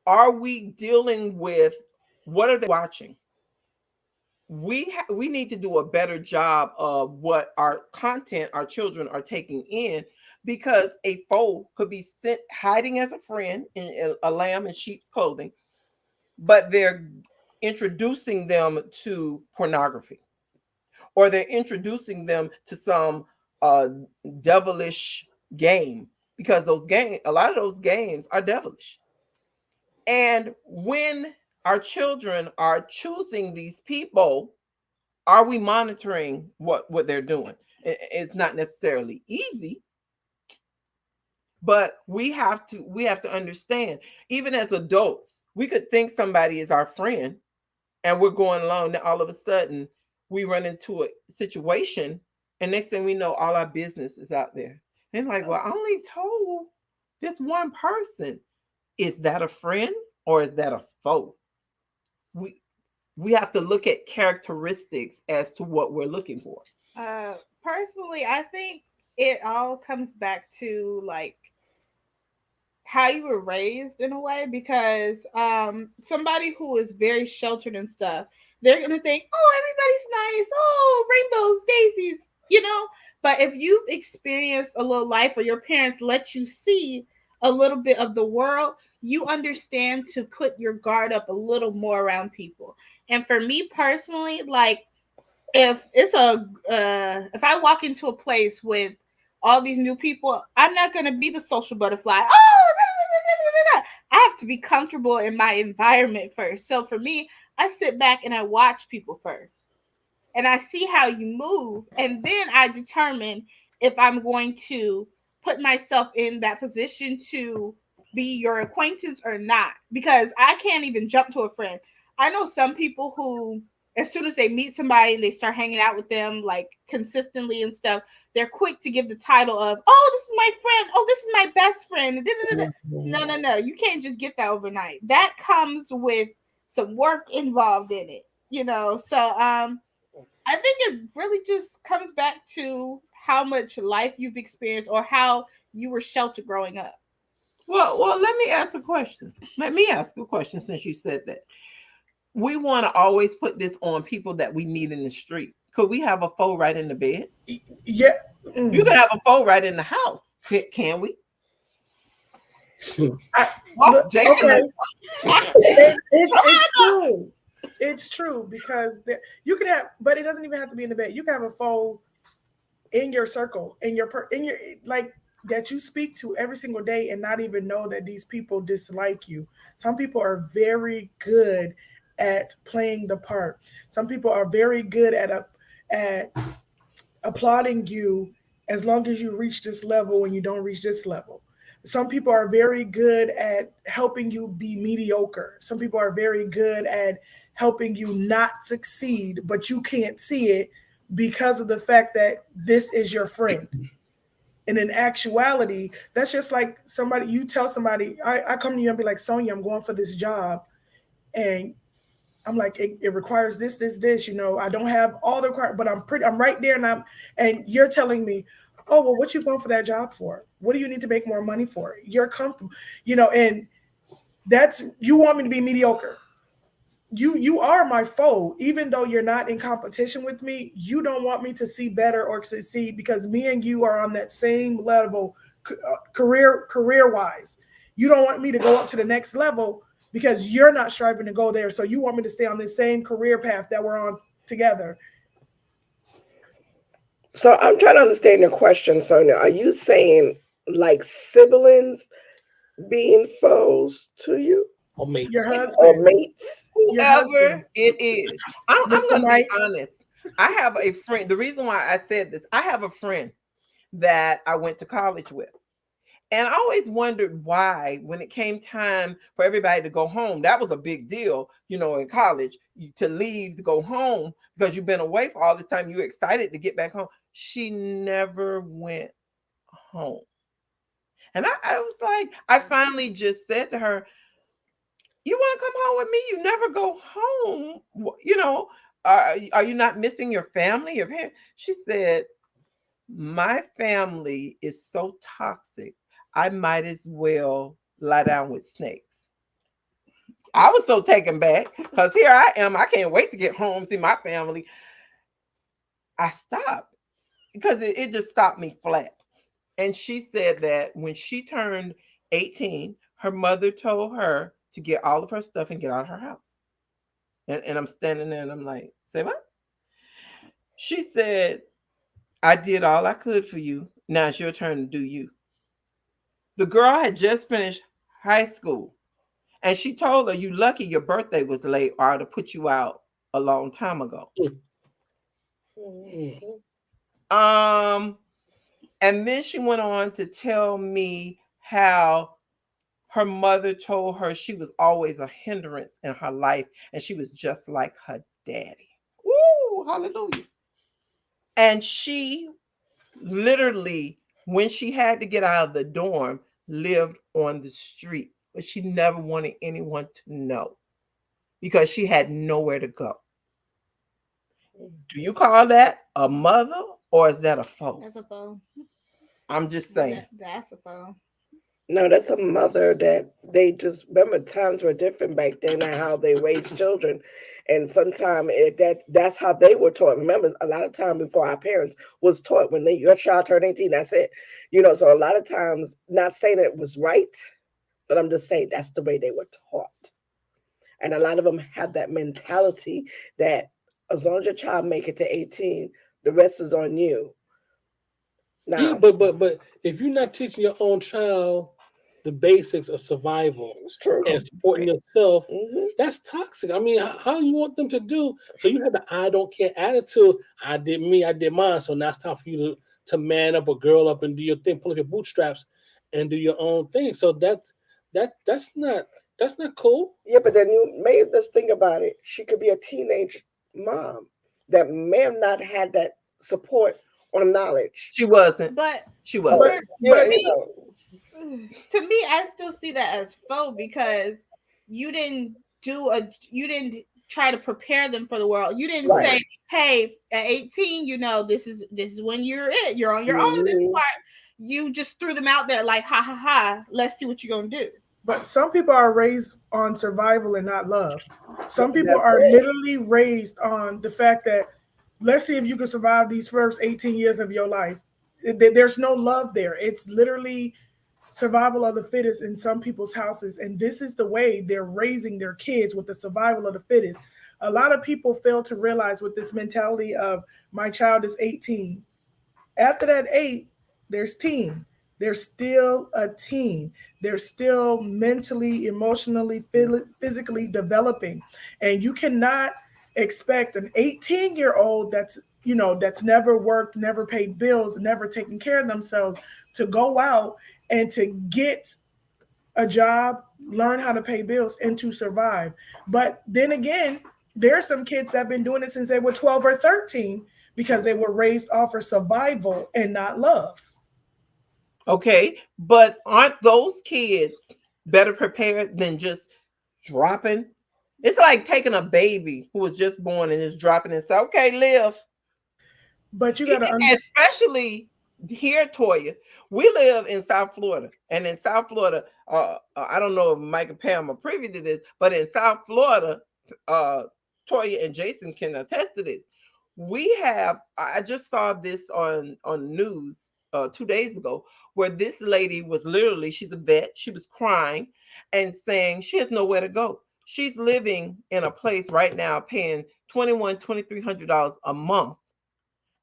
are we dealing with what are they watching? We need to do a better job of what our content our children are taking in because a foe could be sent hiding as a friend in a lamb in sheep's clothing, but they're introducing them to pornography or they're introducing them to some uh devilish game because a lot of those games are devilish. And when our children are choosing these people, are we monitoring what they're doing? It's not necessarily easy, but we have to understand, even as adults, we could think somebody is our friend and we're going along. Then all of a sudden, we run into a situation, and next thing we know, all our business is out there. And like, well, I only told this one person. Is that a friend or is that a foe? We we have to look at characteristics as to what we're looking for. Personally, I think it all comes back to like how you were raised in a way because somebody who is very sheltered and stuff, they're gonna think, oh, everybody's nice, oh, rainbows, daisies, you know. But if you've experienced a little life or your parents let you see a little bit of the world, you understand to put your guard up a little more around people. And for me personally, like if I walk into a place with all these new people, I'm not gonna be the social butterfly. Oh, I have to be comfortable in my environment first. So for me, I sit back and I watch people first, and I see how you move, and then I determine if I'm going to put myself in that position to be your acquaintance or not. Because I can't even jump to a friend. I know some people who, as soon as they meet somebody and they start hanging out with them like consistently and stuff, they're quick to give the title of, "Oh, this is my friend. Oh, this is my best friend." No, no, no. You can't just get that overnight. That comes with some work involved in it, you know. So I think it really just comes back to how much life you've experienced or how you were sheltered growing up. Well, let me ask a question. Let me ask a question since you said that. We want to always put this on people that we meet in the street. Could we have a foe right in the bed? Yeah. You can have a foe right in the house. Can we? I, Oh, look, Jake. okay. It's true. It's true because you can have, but it doesn't even have to be in the bed. You can have a foe in your circle, in your like that you speak to every single day, and not even know that these people dislike you. Some people are very good at playing the part. Some people are very good at applauding you as long as you reach this level and you don't reach this level. Some people are very good at helping you be mediocre. Some people are very good at helping you not succeed, but you can't see it because of the fact that this is your friend. And in actuality, that's just like somebody, you tell somebody, I come to you and be like, Sonia, I'm going for this job. And I'm like, it requires this, I don't have all the but I'm right there, and you're telling me, oh, well, what you going for that job for? What do you need to make more money for? You're comfortable, and that's, you want me to be mediocre. You are my foe, even though you're not in competition with me. You don't want me to see better or succeed because me and you are on that same level, career wise. You don't want me to go up to the next level because you're not striving to go there. So you want me to stay on the same career path that we're on together. So I'm trying to understand your question, Sonia. Are you saying like siblings being foes to you Or mates. Your or husband, mates? your Whoever husband, it is. I'm Mr. going to be Mike. honest. I have a friend. The reason why I said this, I have a friend that I went to college with. And I always wondered why, when it came time for everybody to go home, that was a big deal, in college, to leave to go home because you've been away for all this time. You're excited to get back home. She never went home. And I was like, I finally just said to her, you want to come home with me? You never go home. Are you not missing your family, your parents? She said, my family is so toxic, I might as well lie down with snakes. I was so taken back because here I am. I can't wait to get home, see my family. I stopped because it just stopped me flat. And she said that when she turned 18, her mother told her to get all of her stuff and get out of her house. And I'm standing there and I'm like, say what? She said, I did all I could for you. Now it's your turn to do you. The girl had just finished high school. And she told her, you lucky your birthday was late or I'd have put you out a long time ago. Um, and then she went on to tell me how her mother told her she was always a hindrance in her life and she was just like her daddy. Woo, hallelujah. And she literally, when she had to get out of the dorm, lived on the street, but she never wanted anyone to know because she had nowhere to go. Do you call that a mother or is that a foe? That's a foe. I'm just saying. That's a foe. No, that's a mother that they just remember times were different back then and how they raised children. And sometimes that's how they were taught. Remember, a lot of time before our parents was taught when your child turned 18, that's it. So a lot of times, not saying it was right, but I'm just saying that's the way they were taught. And a lot of them have that mentality that as long as your child make it to 18, the rest is on you. Now, Yeah, but if you're not teaching your own child the basics of survival it's true. and supporting yourself, Hmm. that's toxic. I mean, how you want them to do? So you had the I don't care attitude. I did me, I did mine. So now it's time for you to man up or girl up and do your thing, pull up your bootstraps and do your own thing. So that's not cool. Yeah, but then you may just think about it. She could be a teenage mom that may have not had that support or knowledge. She wasn't. But She But wasn't. yeah, to me, I still see that as foe because you didn't you didn't try to prepare them for the world. You didn't right. say, "Hey, at 18, this is when you're on your own this Mhm. part." You just threw them out there like, "Ha ha ha, let's see what you're gonna do." But some people are raised on survival and not love. Some people That's are it. literally raised on the fact that let's see if you can survive these first 18 years of your life. There's no love there. It's literally survival of the fittest in some people's houses. And this is the way they're raising their kids, with the survival of the fittest. A lot of people fail to realize with this mentality of my child is 18. After that 8, there's teen. They're still a teen. They're still mentally, emotionally, physically developing. And you cannot expect an 18-year-old that's never worked, never paid bills, never taken care of themselves to go out and to get a job, learn how to pay bills, and to survive. But then again, there are some kids that have been doing it since they were 12 or 13 because they were raised off of survival and not love. Okay, but aren't those kids better prepared than just dropping? It's like taking a baby who was just born and just dropping and say, "Okay, live." But you got to Especially here, Toya. We live in South Florida, and in South Florida, I don't know if Mike and Pam are privy to this, but in South Florida, uh, Toya and Jason can attest to this. We have. I just saw this on news 2 days ago, where this lady was literally, she's a vet. She was crying and saying she has nowhere to go. She's living in a place right now, paying $2,300 a month,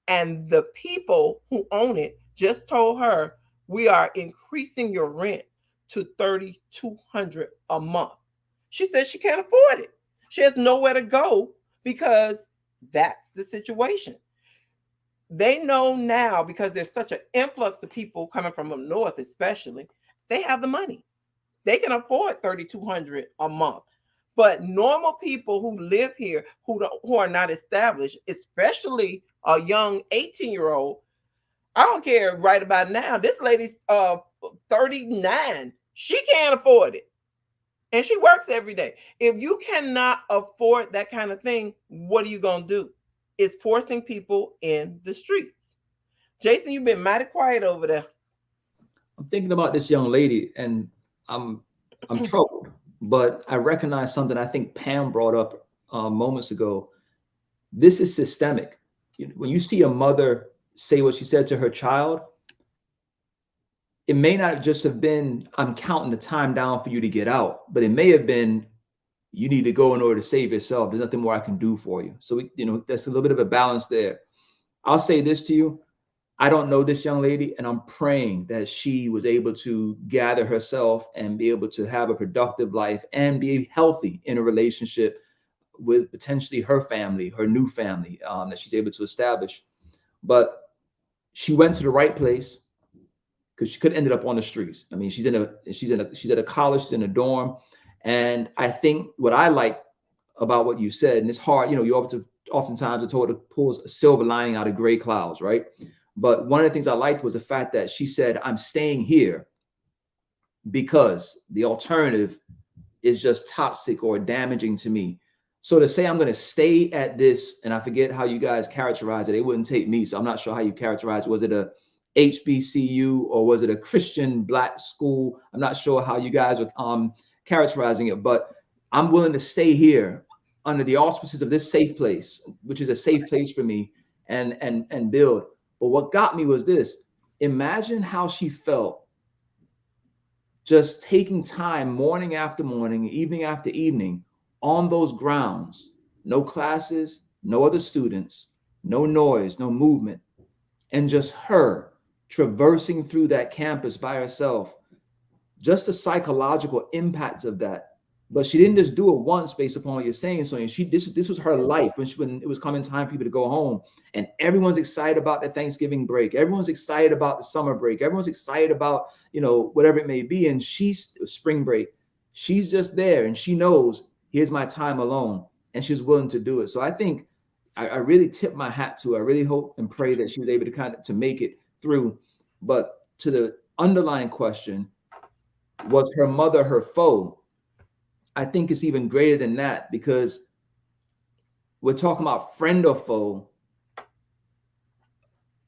and the people who own it just told her, we are increasing your rent to $3,200 a month. She says she can't afford it. She has nowhere to go because that's the situation. They know now, because there's such an influx of people coming from the north, especially, they have the money. They can afford $3,200 a month. But normal people who live here, who are not established, especially a young 18-year-old, I don't care right about now. This lady's 39. She can't afford it. And she works every day. If you cannot afford that kind of thing, what are you going to do? It's forcing people in the streets. Jason, you've been mighty quiet over there. I'm thinking about this young lady, and I'm troubled. But I recognize something I think Pam brought up moments ago. This is systemic. When you see a mother say what she said to her child, it may not just have been, I'm counting the time down for you to get out, but it may have been, you need to go in order to save yourself. There's nothing more I can do for you. So, there's a little bit of a balance there. I'll say this to you. I don't know this young lady, and I'm praying that she was able to gather herself and be able to have a productive life and be healthy in a relationship with potentially her family, her new family, that she's able to establish. But she went to the right place, because she could have ended up on the streets. I mean, she's at a college, she's in a dorm. And I think what I like about what you said, and it's hard, you oftentimes are told to pull a silver lining out of gray clouds, right? But one of the things I liked was the fact that she said, I'm staying here because the alternative is just toxic or damaging to me. So to say I'm going to stay at this, and I forget how you guys characterize it. It wouldn't take me, so I'm not sure how you characterize it. Was it a HBCU or was it a Christian Black school? I'm not sure how you guys are characterizing it, but I'm willing to stay here under the auspices of this safe place, which is a safe place for me, and build. But what got me was this. Imagine how she felt just taking time morning after morning, evening after evening on those grounds. No classes, no other students, no noise, no movement, and just her traversing through that campus by herself. Just the psychological impacts of that. But she didn't just do it once based upon what you're saying, Sonia. This was her life when it was coming time for people to go home. And everyone's excited about the Thanksgiving break. Everyone's excited about the summer break. Everyone's excited about, whatever it may be. And she's spring break. She's just there and she knows, here's my time alone. And she's willing to do it. So I think I really tip my hat to her. I really hope and pray that she was able to make it through. But to the underlying question, was her mother her foe? I think it's even greater than that, because we're talking about friend or foe.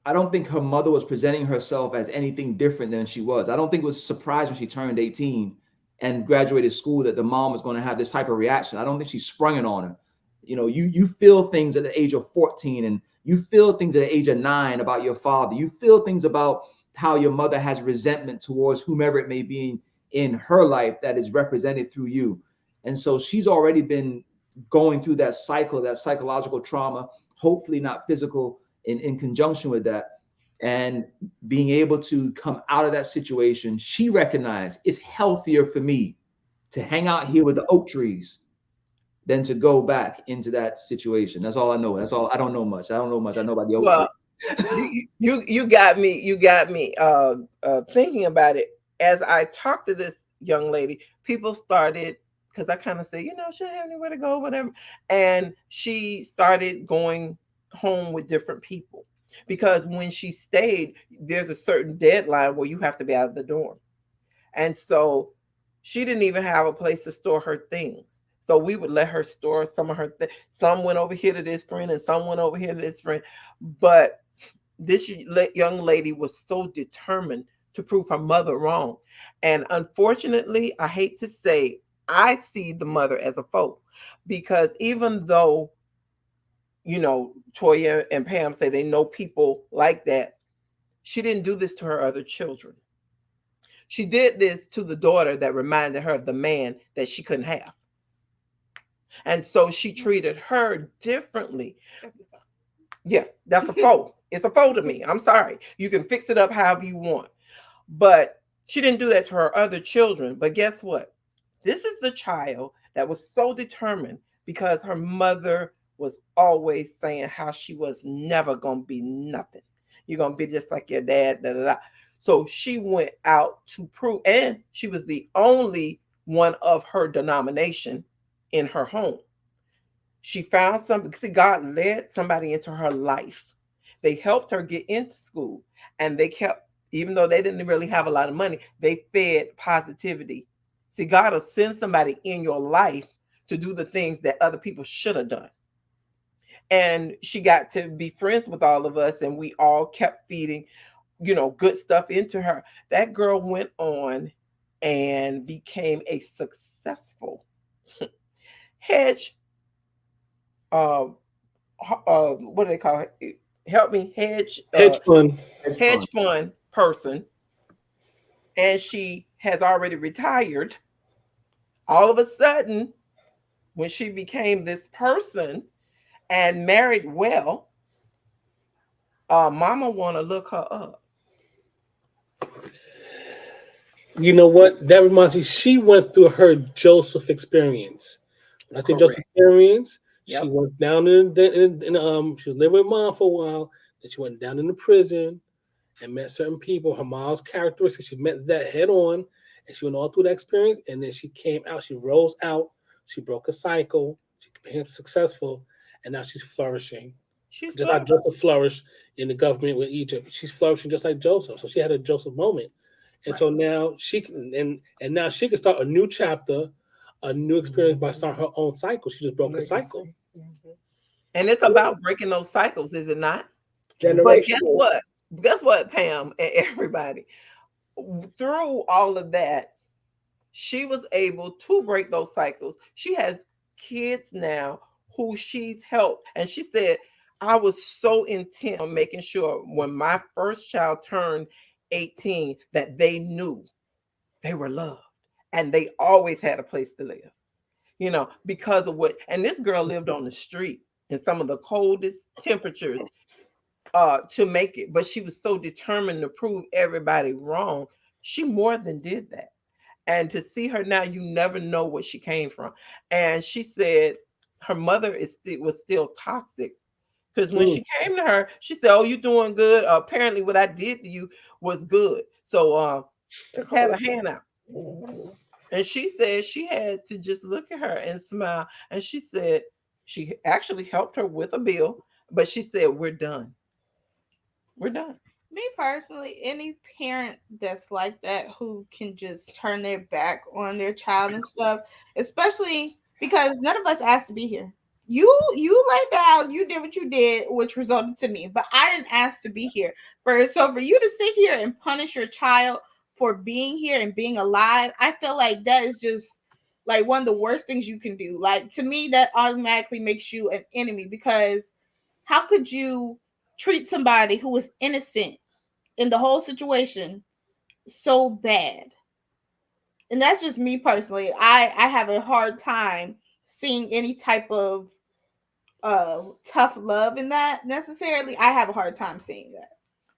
I don't think her mother was presenting herself as anything different than she was. I don't think it was surprised when she turned 18 and graduated school that the mom was going to have this type of reaction. I don't think she sprung it on her. You feel things at the age of 14, and you feel things at the age of 9 about your father. You feel things about how your mother has resentment towards whomever it may be in her life that is represented through you. And so she's already been going through that cycle, that psychological trauma, hopefully not physical, in conjunction with that. And being able to come out of that situation, she recognized it's healthier for me to hang out here with the oak trees than to go back into that situation. That's all I know. That's all. I don't know much. I know about the oak tree. You got me thinking about it. as I talked to this young lady, people started, because I kind of said, she don't have anywhere to go, whatever. And she started going home with different people because when she stayed, there's a certain deadline where you have to be out of the dorm. And so she didn't even have a place to store her things. So we would let her store some of her things. Some went over here to this friend and some went over here to this friend. But this young lady was so determined to prove her mother wrong. And unfortunately, I hate to say, I see the mother as a foe because even though, Toya and Pam say they know people like that, she didn't do this to her other children. She did this to the daughter that reminded her of the man that she couldn't have. And so she treated her differently. Yeah, that's a foe. It's a foe to me. I'm sorry. You can fix it up however you want. But she didn't do that to her other children. But guess what? This is the child that was so determined because her mother was always saying how she was never going to be nothing. You're going to be just like your dad. Da, da, da. So she went out to prove, and she was the only one of her denomination in her home. She found something. See, God led somebody into her life. They helped her get into school, and they kept, even though they didn't really have a lot of money, they fed positivity. See, God will send somebody in your life to do the things that other people should have done. And she got to be friends with all of us, and we all kept feeding, good stuff into her. That girl went on and became a successful hedge what do they call it? Help me, Hedge fund. hedge fund person, and she has already retired. All of a sudden, when she became this person and married well, Mama want to look her up. You know what? That reminds me. She went through her Joseph experience. When I say Joseph Correct. experience, she Yep. went down in she was living with mom for a while. Then she went down into prison and met certain people. Her mom's characteristics, she met that head on, and she went all through that experience. And then she came out. She rose out. She broke a cycle. She became successful, and now she's flourishing. She's Just like fine. Joseph flourished in the government with Egypt, she's flourishing just like Joseph. So she had a Joseph moment, and Right. so now she can and now she can start a new chapter, a new experience by starting her own cycle. She just broke a cycle. Legacy. Mhm. And it's about breaking those cycles, is it not? But guess Generational. what? Guess what, Pam and everybody? Through all of that, she was able to break those cycles. She has kids now who she's helped. And she said, I was so intent on making sure when my first child turned 18 that they knew they were loved and they always had a place to live, because of what. And this girl lived on the street in some of the coldest temperatures to make it. But she was so determined to prove everybody wrong. She more than did that. And to see her now, you never know what she came from. And she said her mother was still toxic because when Mm. she came to her, she said, "Oh, you doing good? Apparently, what I did to you was good." So Took had hold. a hand out, Mhm. and she said she had to just look at her and smile. And she said she actually helped her with a bill, but she said, "We're done. We're done." Me personally, any parent that's like that who can just turn their back on their child and stuff, especially because none of us asked to be here. You laid down, you did what you did, which resulted to me, but I didn't ask to be here. For you to sit here and punish your child for being here and being alive, I feel like that is just like one of the worst things you can do. Like to me, that automatically makes you an enemy because how could you treat somebody who was innocent in the whole situation so bad? And that's just me personally. I have a hard time seeing any type of tough love in that necessarily. I have a hard time seeing that.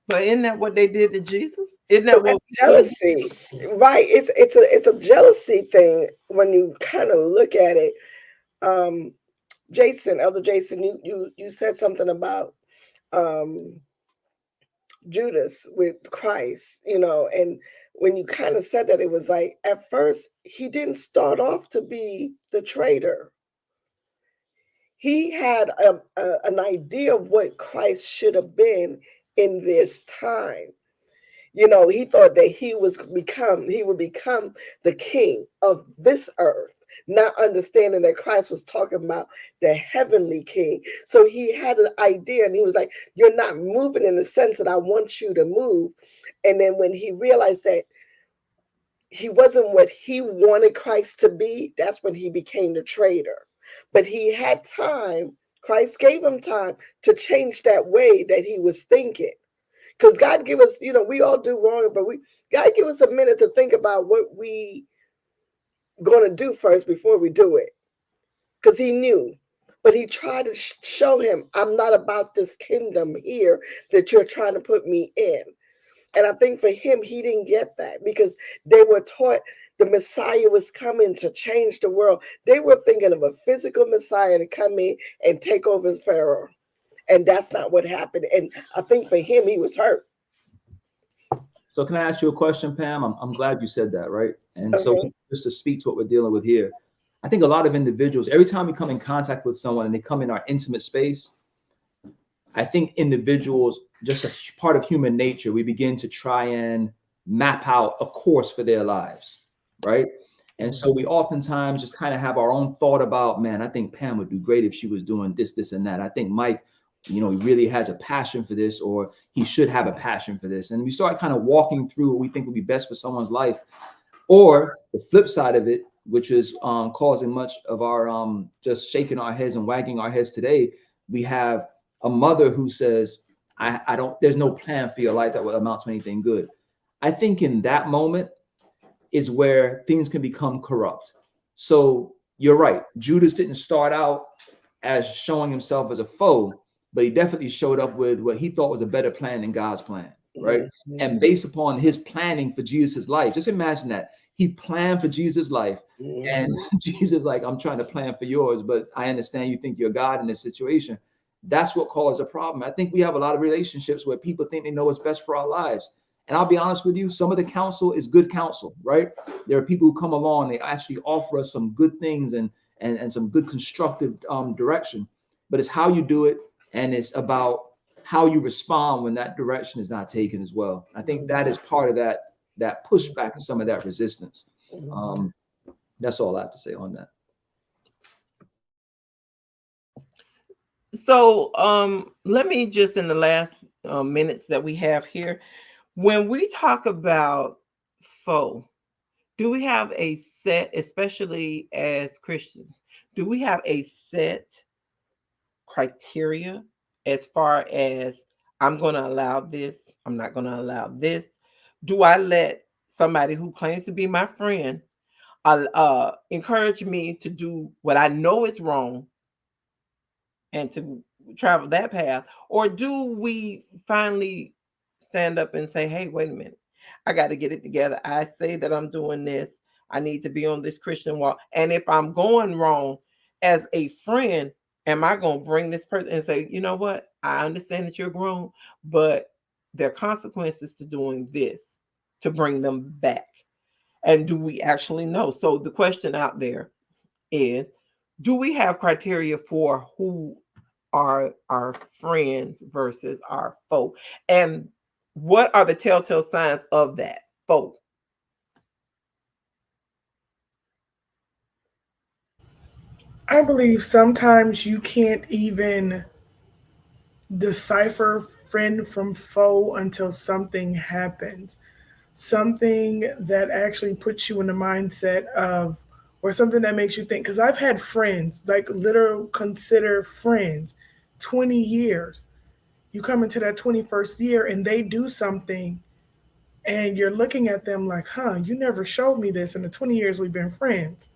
But isn't that what they did to Jesus? Isn't So that what it's we see? jealousy, right? It's a jealousy thing when you kind of look at it. Um, Jason, Elder Jason, you said something about um Judas with Christ, and when you kind of said that, it was like at first he didn't start off to be the traitor. He had an idea of what Christ should have been in this time. You know, he thought that he would become the king of this earth, not understanding that Christ was talking about the heavenly king. So he had an idea, and he was like, "You're not moving in the sense that I want you to move." And then when he realized that he wasn't what he wanted Christ to be, that's when he became the traitor. But he had time. Christ gave him time to change that way that he was thinking. Because God give us, you know, we all do wrong, but God give us a minute to think about what we gonna do first before we do it. Because he knew. But he tried to show him, I'm not about this kingdom here that you're trying to put me in. And I think for him, he didn't get that because they were taught the Messiah was coming to change the world. They were thinking of a physical Messiah to come in and take over as Pharaoh. And that's not what happened. And I think for him, he was hurt. So can I ask you a question, Pam? I'm glad you said that, right? And so Okay. just to speak to what we're dealing with here, I think a lot of individuals, every time we come in contact with someone and they come in our intimate space, I think individuals, just a part of human nature, we begin to try and map out a course for their lives, right? And so we oftentimes just kind of have our own thought about, man, I think Pam would do great if she was doing this, this, and that. I think Mike, you know, he really has a passion for this, or he should have a passion for this. And we start kind of walking through what we think would be best for someone's life. Or the flip side of it, which is causing much of our just shaking our heads and wagging our heads today, we have a mother who says, I don't, there's no plan for your life that will amount to anything good. I think in that moment is where things can become corrupt. So you're right. Judas didn't start out as showing himself as a foe, but he definitely showed up with what he thought was a better plan than God's plan, right? Mm-hmm. And based upon his planning for Jesus' life, just imagine that he planned for Jesus' life, and Jesus like, I'm trying to plan for yours, but I understand you think you're God in this situation. That's what caused a problem. I think we have a lot of relationships where people think they know what's best for our lives. And I'll be honest with you, some of the counsel is good counsel, right? There are people who come along, they actually offer us some good things and some good constructive direction. But it's how you do it, and it's about how you respond when that direction is not taken as well. I think that is part of that pushback and some of that resistance. That's all I have to say on that. So let me just, in the last minutes that we have here, when we talk about foe, do we have a set, especially as Christians, do we have a set criteria as far as I'm going to allow this, I'm not going to allow this? Do I let somebody who claims to be my friend encourage me to do what I know is wrong and to travel that path? Or do we finally stand up and say, hey, wait a minute, I got to get it together. I say that I'm doing this. I need to be on this Christian walk. And if I'm going wrong as a friend, am I going to bring this person and say, you know what? I understand that you're grown, but there are consequences to doing this to bring them back. And do we actually know? So the question out there is, do we have criteria for who are our friends versus our foe? And what are the telltale signs of that foe? I believe sometimes you can't even decipher friend from foe until something happens. Something that actually puts you in the mindset of, or something that makes you think. Because I've had friends, like literal consider friends, 20 years. You come into that 21st year and they do something, and you're looking at them like, you never showed me this in the 20 years we've been friends.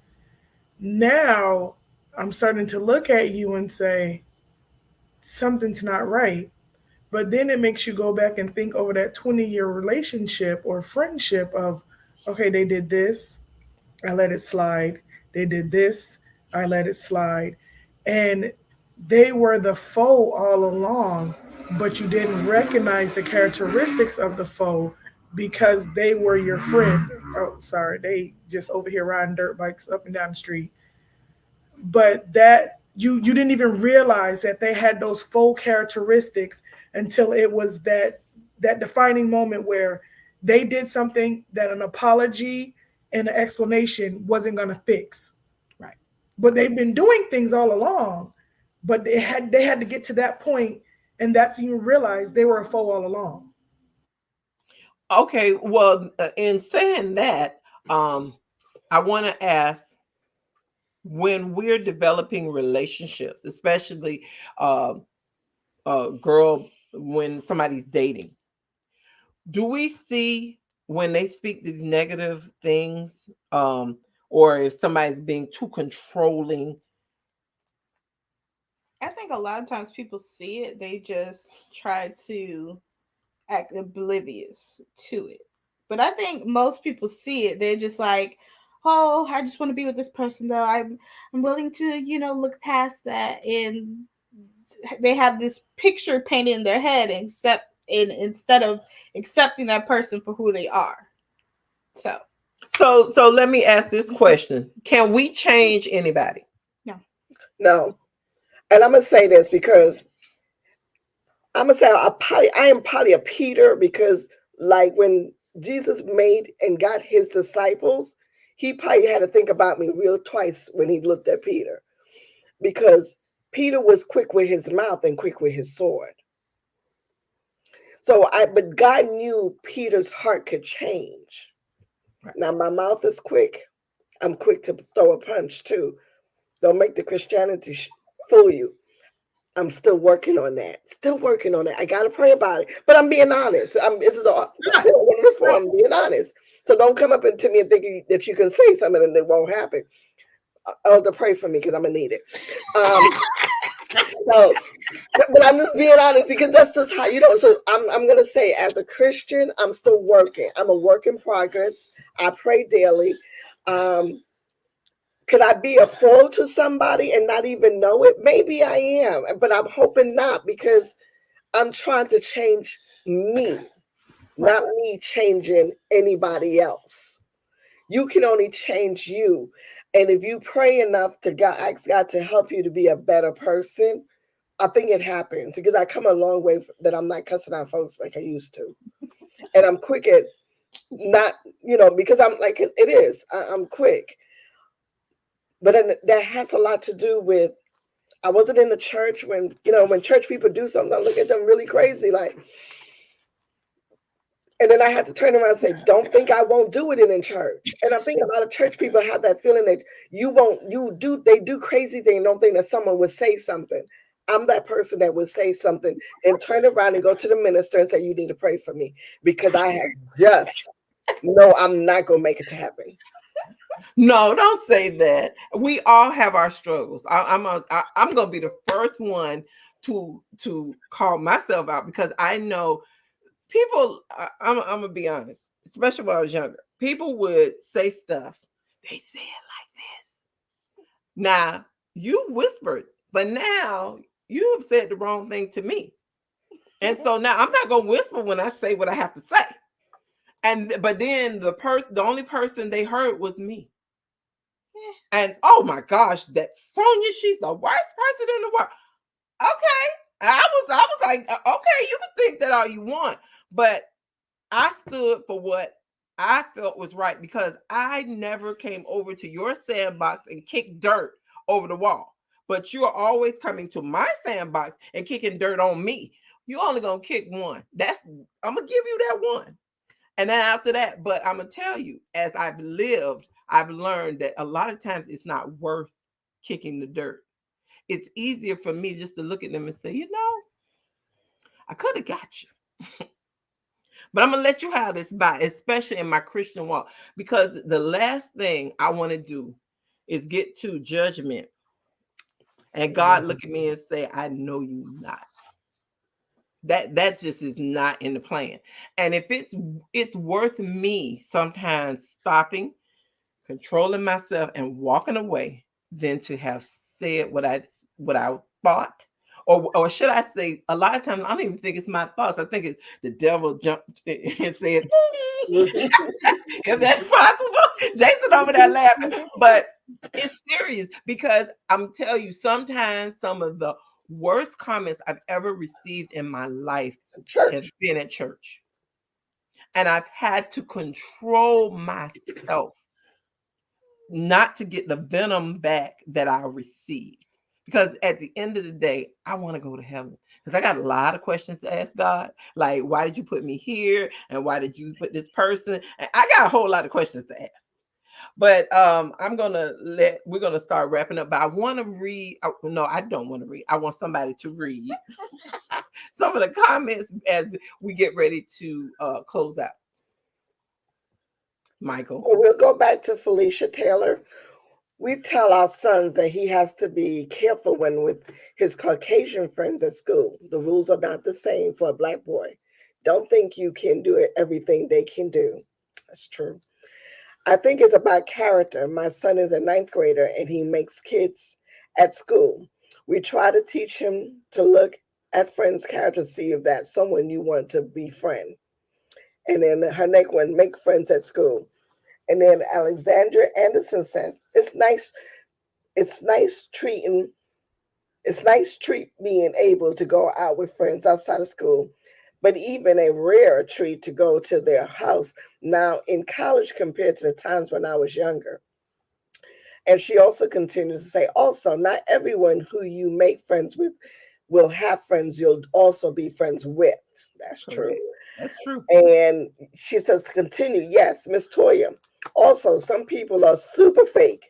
Now I'm starting to look at you and say, something's not right. But then it makes you go back and think over that 20-year relationship or friendship of, okay, they did this, I let it slide. They did this, I let it slide. And they were the foe all along, but you didn't recognize the characteristics of the foe because they were your friend. Oh, sorry, they just over here riding dirt bikes up and down the street. But that you didn't even realize that they had those full characteristics until it was that defining moment where they did something that an apology and an explanation wasn't going to fix. Right. But they've been doing things all along, but they had to get to that point, and that's when you realize they were a foe all along. Okay, well, in saying that, I want to ask, when we're developing relationships, especially girl, when somebody's dating, do we see when they speak these negative things, or if somebody's being too controlling? I think a lot of times people see it, they just try to act oblivious to it. But I think most people see it, they're just like, "Oh, I just want to be with this person though. I'm willing to, look past that." And they have this picture painted in their head, instead of accepting that person for who they are. So, So let me ask this question: can we change anybody? no. No. And I'm gonna say this because I'm gonna say I am probably a Peter, because like when Jesus made and got his disciples, he probably had to think about me real twice when he looked at Peter, because Peter was quick with his mouth and quick with his sword. But God knew Peter's heart could change. Right. Now my mouth is quick. I'm quick to throw a punch too. Don't make the Christianity fool you. I'm still working on that. Still working on it. I gotta pray about it. But I'm being honest. This is all Right. what it is for. I'm being honest. So don't come up into me and think that you can say something and it won't happen. Elder, pray for me because I'm gonna need it. So, but I'm just being honest because that's just how So I'm gonna say, as a Christian, I'm still working. I'm a work in progress. I pray daily. Could I be a foe to somebody and not even know it? Maybe I am, but I'm hoping not, because I'm trying to change me, not me changing anybody else. You can only change you. And if you pray enough to God, ask God to help you to be a better person, I think it happens, because I come a long way that I'm not cussing out folks like I used to. And I'm quick at not, because I'm like, it is. I'm quick. But that has a lot to do with, I wasn't in the church when church people do something, I look at them really crazy, like, and then I had to turn around and say, don't think I won't do it in church. And I think a lot of church people have that feeling that they do crazy things, don't think that someone would say something. I'm that person that would say something and turn around and go to the minister and say, you need to pray for me, because I have just, no, I'm not going to make it to happen. No, don't say that. We all have our struggles. I'm gonna be the first one to call myself out, because I know people. I'm gonna be honest, especially when I was younger. People would say stuff. They say it like this. Now you whispered, but now you have said the wrong thing to me, and so now I'm not gonna whisper when I say what I have to say. But then the only person they heard was me. And oh my gosh, that Sonia, she's the worst person in the world. Okay. I was like, okay, you can think that all you want. But I stood for what I felt was right, because I never came over to your sandbox and kicked dirt over the wall. But you are always coming to my sandbox and kicking dirt on me. You only gonna kick one. I'm gonna give you that one. And then after that, but I'm gonna tell you, as I've lived, I've learned that a lot of times it's not worth kicking the dirt. It's easier for me just to look at them and say, I could have got you. But I'm gonna let you have this by, especially in my Christian walk, because the last thing I want to do is get to judgment and God look at me and say, I know you not. That just is not in the plan. And if it's worth me sometimes stopping, controlling myself and walking away, than to have said what I thought, or should I say, a lot of times I don't even think it's my thoughts. I think it's the devil jumped and said, "Is that possible?" Jason over there laughing, but it's serious because I'm telling you, sometimes some of the worst comments I've ever received in my life has Church. been at church, and I've had to control myself not to get the venom back that I received. Because at the end of the day, I want to go to heaven. Because I got a lot of questions to ask God. Like, why did you put me here? And why did you put this person? And I got a whole lot of questions to ask. But we're gonna start wrapping up. But I want to read. No, I don't want to read. I want somebody to read some of the comments as we get ready to close out. Michael. So we'll go back to Felicia Taylor. We tell our sons that he has to be careful when with his Caucasian friends at school. The rules are not the same for a black boy. Don't think you can do everything they can do. That's true. I think it's about character. My son is a ninth grader and he makes kids at school. We try to teach him to look at friends' character, see if that's someone you want to befriend. And then her next one, make friends at school. And then Alexandra Anderson says, it's nice treating, it's nice treat being able to go out with friends outside of school, but even a rare treat to go to their house now in college compared to the times when I was younger. And she also continues to say, also, not everyone who you make friends with will have friends you'll also be friends with. That's true. Correct. That's true. And she says, continue. Yes, Miss Toya. Also, some people are super fake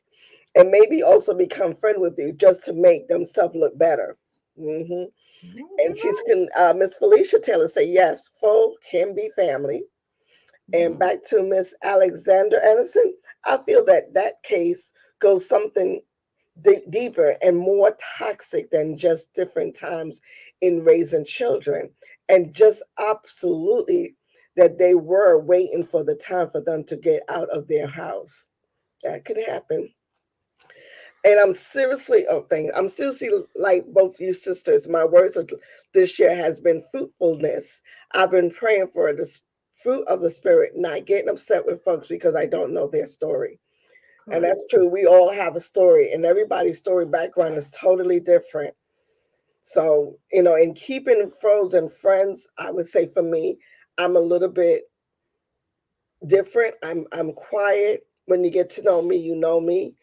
and maybe also become friend with you just to make themselves look better. Hmm. And Miss Felicia Taylor say, yes, foe can be family. And back to Miss Alexander Anderson, I feel that case goes something deeper and more toxic than just different times in raising children, and just absolutely that they were waiting for the time for them to get out of their house. That could happen. And I'm seriously like both you sisters. My words of this year has been fruitfulness. I've been praying for this fruit of the spirit, not getting upset with folks because I don't know their story. And that's true. We all have a story, and everybody's story background is totally different. So, in keeping frozen friends, I would say for me, I'm a little bit different. I'm quiet. When you get to know me, you know me.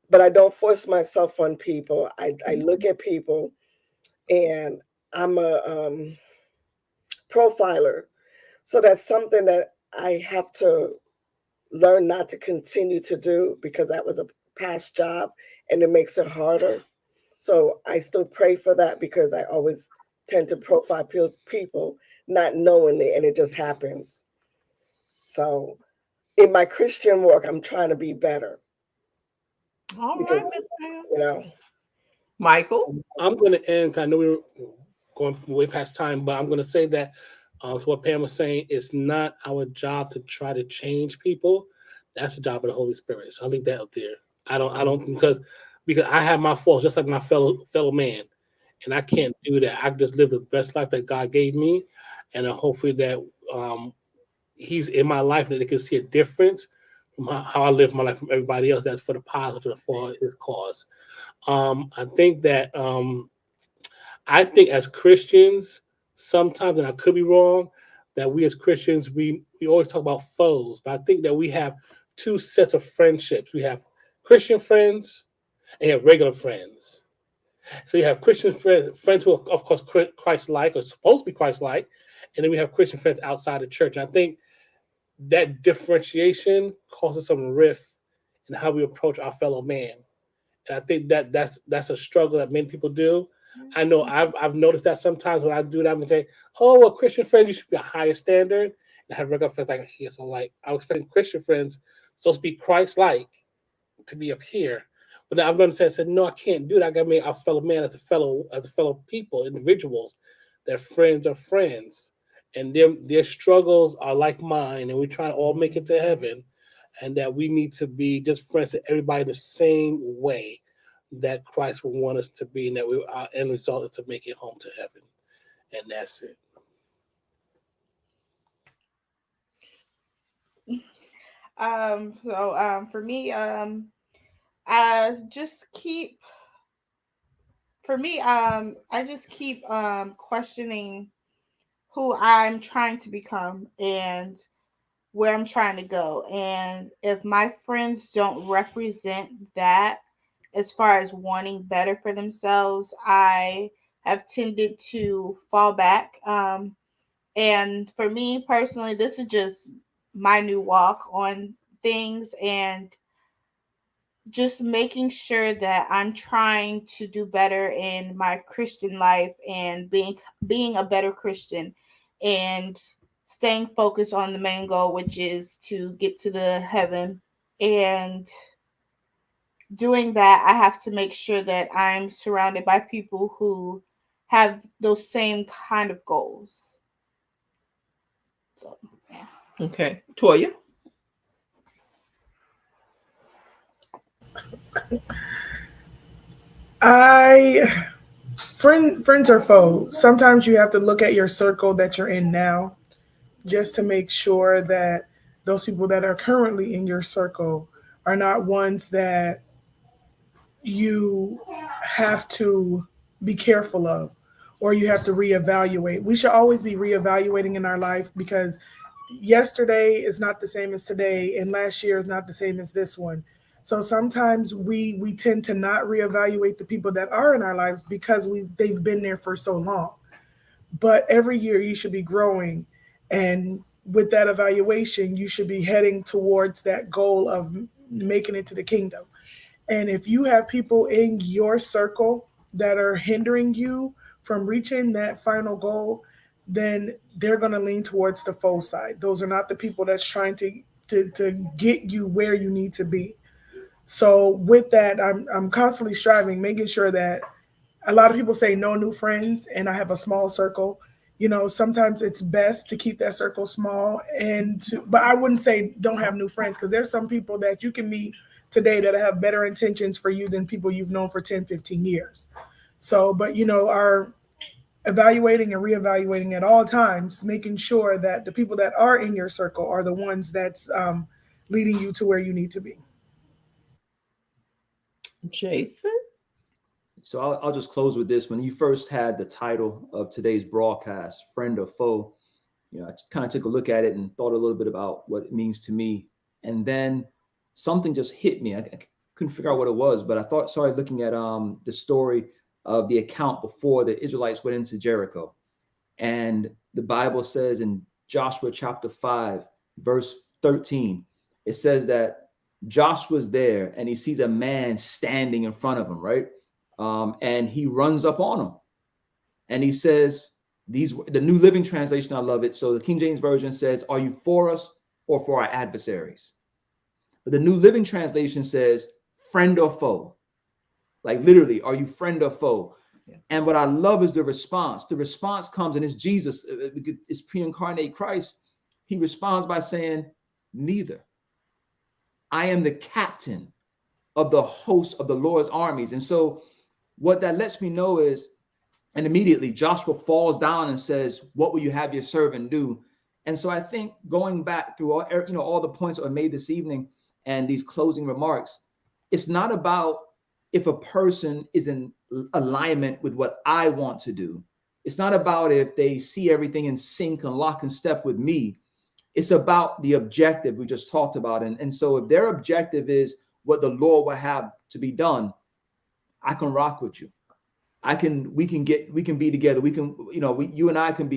But I don't force myself on people. I look at people, and I'm a profiler. So that's something that I have to learn not to continue to do because that was a past job and it makes it harder. So I still pray for that because I always tend to profile people not knowingly and it just happens. So in my Christian work, I'm trying to be better All because, right, Miss Pam. you know, Michael. I'm going to end. 'Cause I know we're going way past time, but I'm going to say that to what Pam was saying, it's not our job to try to change people. That's the job of the Holy Spirit. So I'll leave that out there. I don't because I have my faults just like my fellow man, and I can't do that. I just live the best life that God gave me, and hopefully that um, He's in my life that they can see a difference from how I live my life from everybody else. That's for the positive for His cause. I think that I think as Christians, sometimes, and I could be wrong, that we as Christians, we always talk about foes, but I think that we have two sets of friendships. We have Christian friends and you have regular friends. So you have Christian friends who are, of course, Christ-like or supposed to be Christ-like, and then we have Christian friends outside the church. And I think that differentiation causes some rift in how we approach our fellow man. And I think that that's a struggle that many people do. I know I've noticed that sometimes when I do that, I'm gonna say, "Oh, well, Christian friends, you should be a higher standard." And have regular friends like here. So, like, I was expecting Christian friends supposed to be Christ-like to be up here, but then I've noticed that I said, "No, I can't do that. I got to make our fellow man as a fellow people, individuals. Their friends are friends, and their struggles are like mine, and we try to all make it to heaven." And that we need to be just friends to everybody the same way. that Christ will want us to be, and that our end result is to make it home to heaven. And that's it. For me, I just keep I just keep questioning who I'm trying to become and where I'm trying to go. And if my friends don't represent that as far as wanting better for themselves, I have tended to fall back. And for me personally, this is just my new walk on things, and just making sure that I'm trying to do better in my Christian life and being a better Christian and staying focused on the main goal, which is to get to the heaven. And doing that, I have to make sure that I'm surrounded by people who have those same kind of goals. So, yeah. Okay. Toya? Friends are foes. Sometimes you have to look at your circle that you're in now just to make sure that those people that are currently in your circle are not ones that you have to be careful of or you have to reevaluate. We should always be reevaluating in our life because yesterday is not the same as today and last year is not the same as this one. So sometimes we tend to not reevaluate the people that are in our lives because they've been there for so long. But every year you should be growing, and with that evaluation you should be heading towards that goal of making it to the kingdom. And if you have people in your circle that are hindering you from reaching that final goal, then they're going to lean towards the foe side. Those are not the people that's trying to get you where you need to be. So with that, I'm constantly striving, making sure that a lot of people say no new friends, and I have a small circle. You know, sometimes it's best to keep that circle small, but I wouldn't say don't have new friends because there's some people that you can meet today that have better intentions for you than people you've known for 10, 15 years. So, but are evaluating and reevaluating at all times, making sure that the people that are in your circle are the ones that's leading you to where you need to be. Jason? So I'll just close with this. When you first had the title of today's broadcast, Friend or Foe, I kind of took a look at it and thought a little bit about what it means to me. And then something just hit me. I couldn't figure out what it was, but I started looking at the story of the account before the Israelites went into Jericho. And the Bible says in Joshua chapter 5, verse 13, it says that Joshua's there and he sees a man standing in front of him, right? And he runs up on him and he says, the New Living Translation, I love it. So the King James Version says, "Are you for us or for our adversaries?" But the New Living Translation says, "Friend or foe?" Like literally, are you friend or foe? Yeah. And what I love is the response. The response comes, and it's Jesus, it's pre-incarnate Christ. He responds by saying, "Neither. I am the captain of the host of the Lord's armies." And so what that lets me know is, and immediately Joshua falls down and says, "What will you have your servant do?" And so I think going back through all the points that were made this evening and these closing remarks, it's not about if a person is in alignment with what I want to do. It's not about if they see everything in sync and lock and step with me. It's about the objective we just talked about. And so if their objective is what the Lord will have to be done, I can rock with you. We can be together. We can, you and I can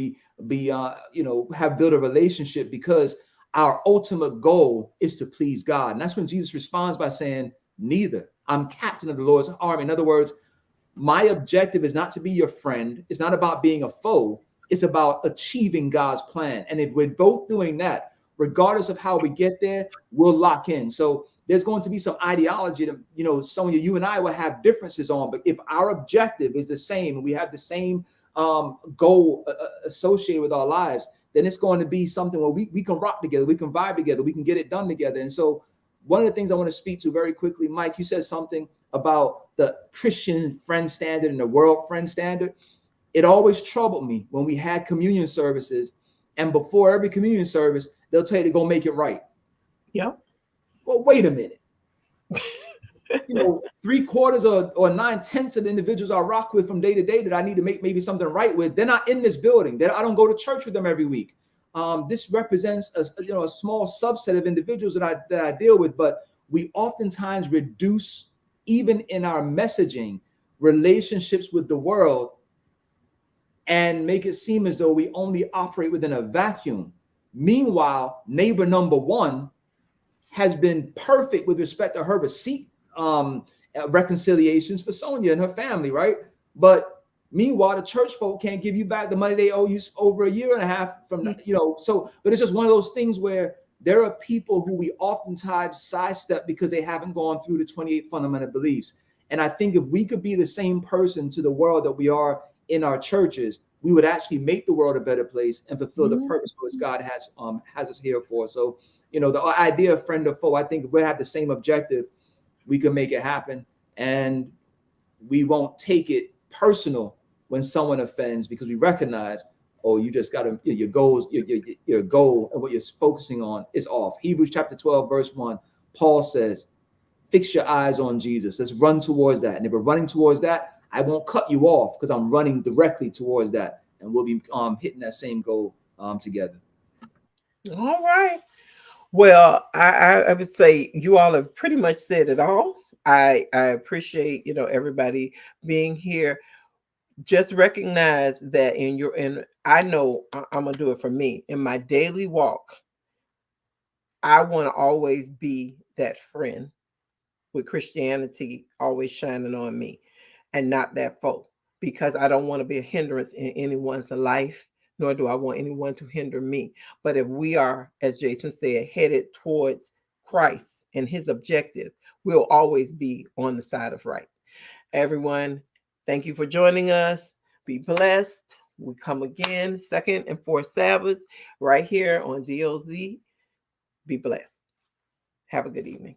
have built a relationship because our ultimate goal is to please God. And that's when Jesus responds by saying, "Neither. I'm captain of the Lord's army." In other words, my objective is not to be your friend. It's not about being a foe. It's about achieving God's plan. And if we're both doing that, regardless of how we get there, we'll lock in. So there's going to be some ideology that, some of you and I will have differences on. But if our objective is the same and we have the same goal associated with our lives, then it's going to be something where we can rock together, we can vibe together, we can get it done together. And so one of the things I want to speak to very quickly, Mike, you said something about the Christian friend standard and the world friend standard. It always troubled me when we had communion services, and before every communion service, they'll tell you to go make it right. Yep. Well, wait a minute. 3/4 or 9/10 of the individuals I rock with from day to day that I need to make maybe something right with, they're not in this building. I don't go to church with them every week. This represents a small subset of individuals that I deal with, but we oftentimes reduce, even in our messaging, relationships with the world and make it seem as though we only operate within a vacuum. Meanwhile, neighbor number one has been perfect with respect to her receipt reconciliations for Sonia and her family, right? But meanwhile, the church folk can't give you back the money they owe you over a year and a half from, so, but it's just one of those things where there are people who we oftentimes sidestep because they haven't gone through the 28 fundamental beliefs. And I think if we could be the same person to the world that we are in our churches, we would actually make the world a better place and fulfill the purpose which God has us here for. So, the idea of friend or foe, I think if we have the same objective, we can make it happen, and we won't take it personal when someone offends, because we recognize, you just got to, your goals, your goal and what you're focusing on is off. Hebrews chapter 12, verse 1, Paul says, fix your eyes on Jesus. Let's run towards that. And if we're running towards that, I won't cut you off because I'm running directly towards that. And we'll be hitting that same goal together. All right. Well, I would say you all have pretty much said it all. I appreciate, everybody being here. Just recognize that I know I'm going to do it for me. In my daily walk, I want to always be that friend with Christianity always shining on me and not that foe, because I don't want to be a hindrance in anyone's life, nor do I want anyone to hinder me. But if we are, as Jason said, headed towards Christ and his objective, we'll always be on the side of right. Everyone, thank you for joining us. Be blessed. We come again, 2nd and 4th Sabbaths, right here on DOZ. Be blessed. Have a good evening.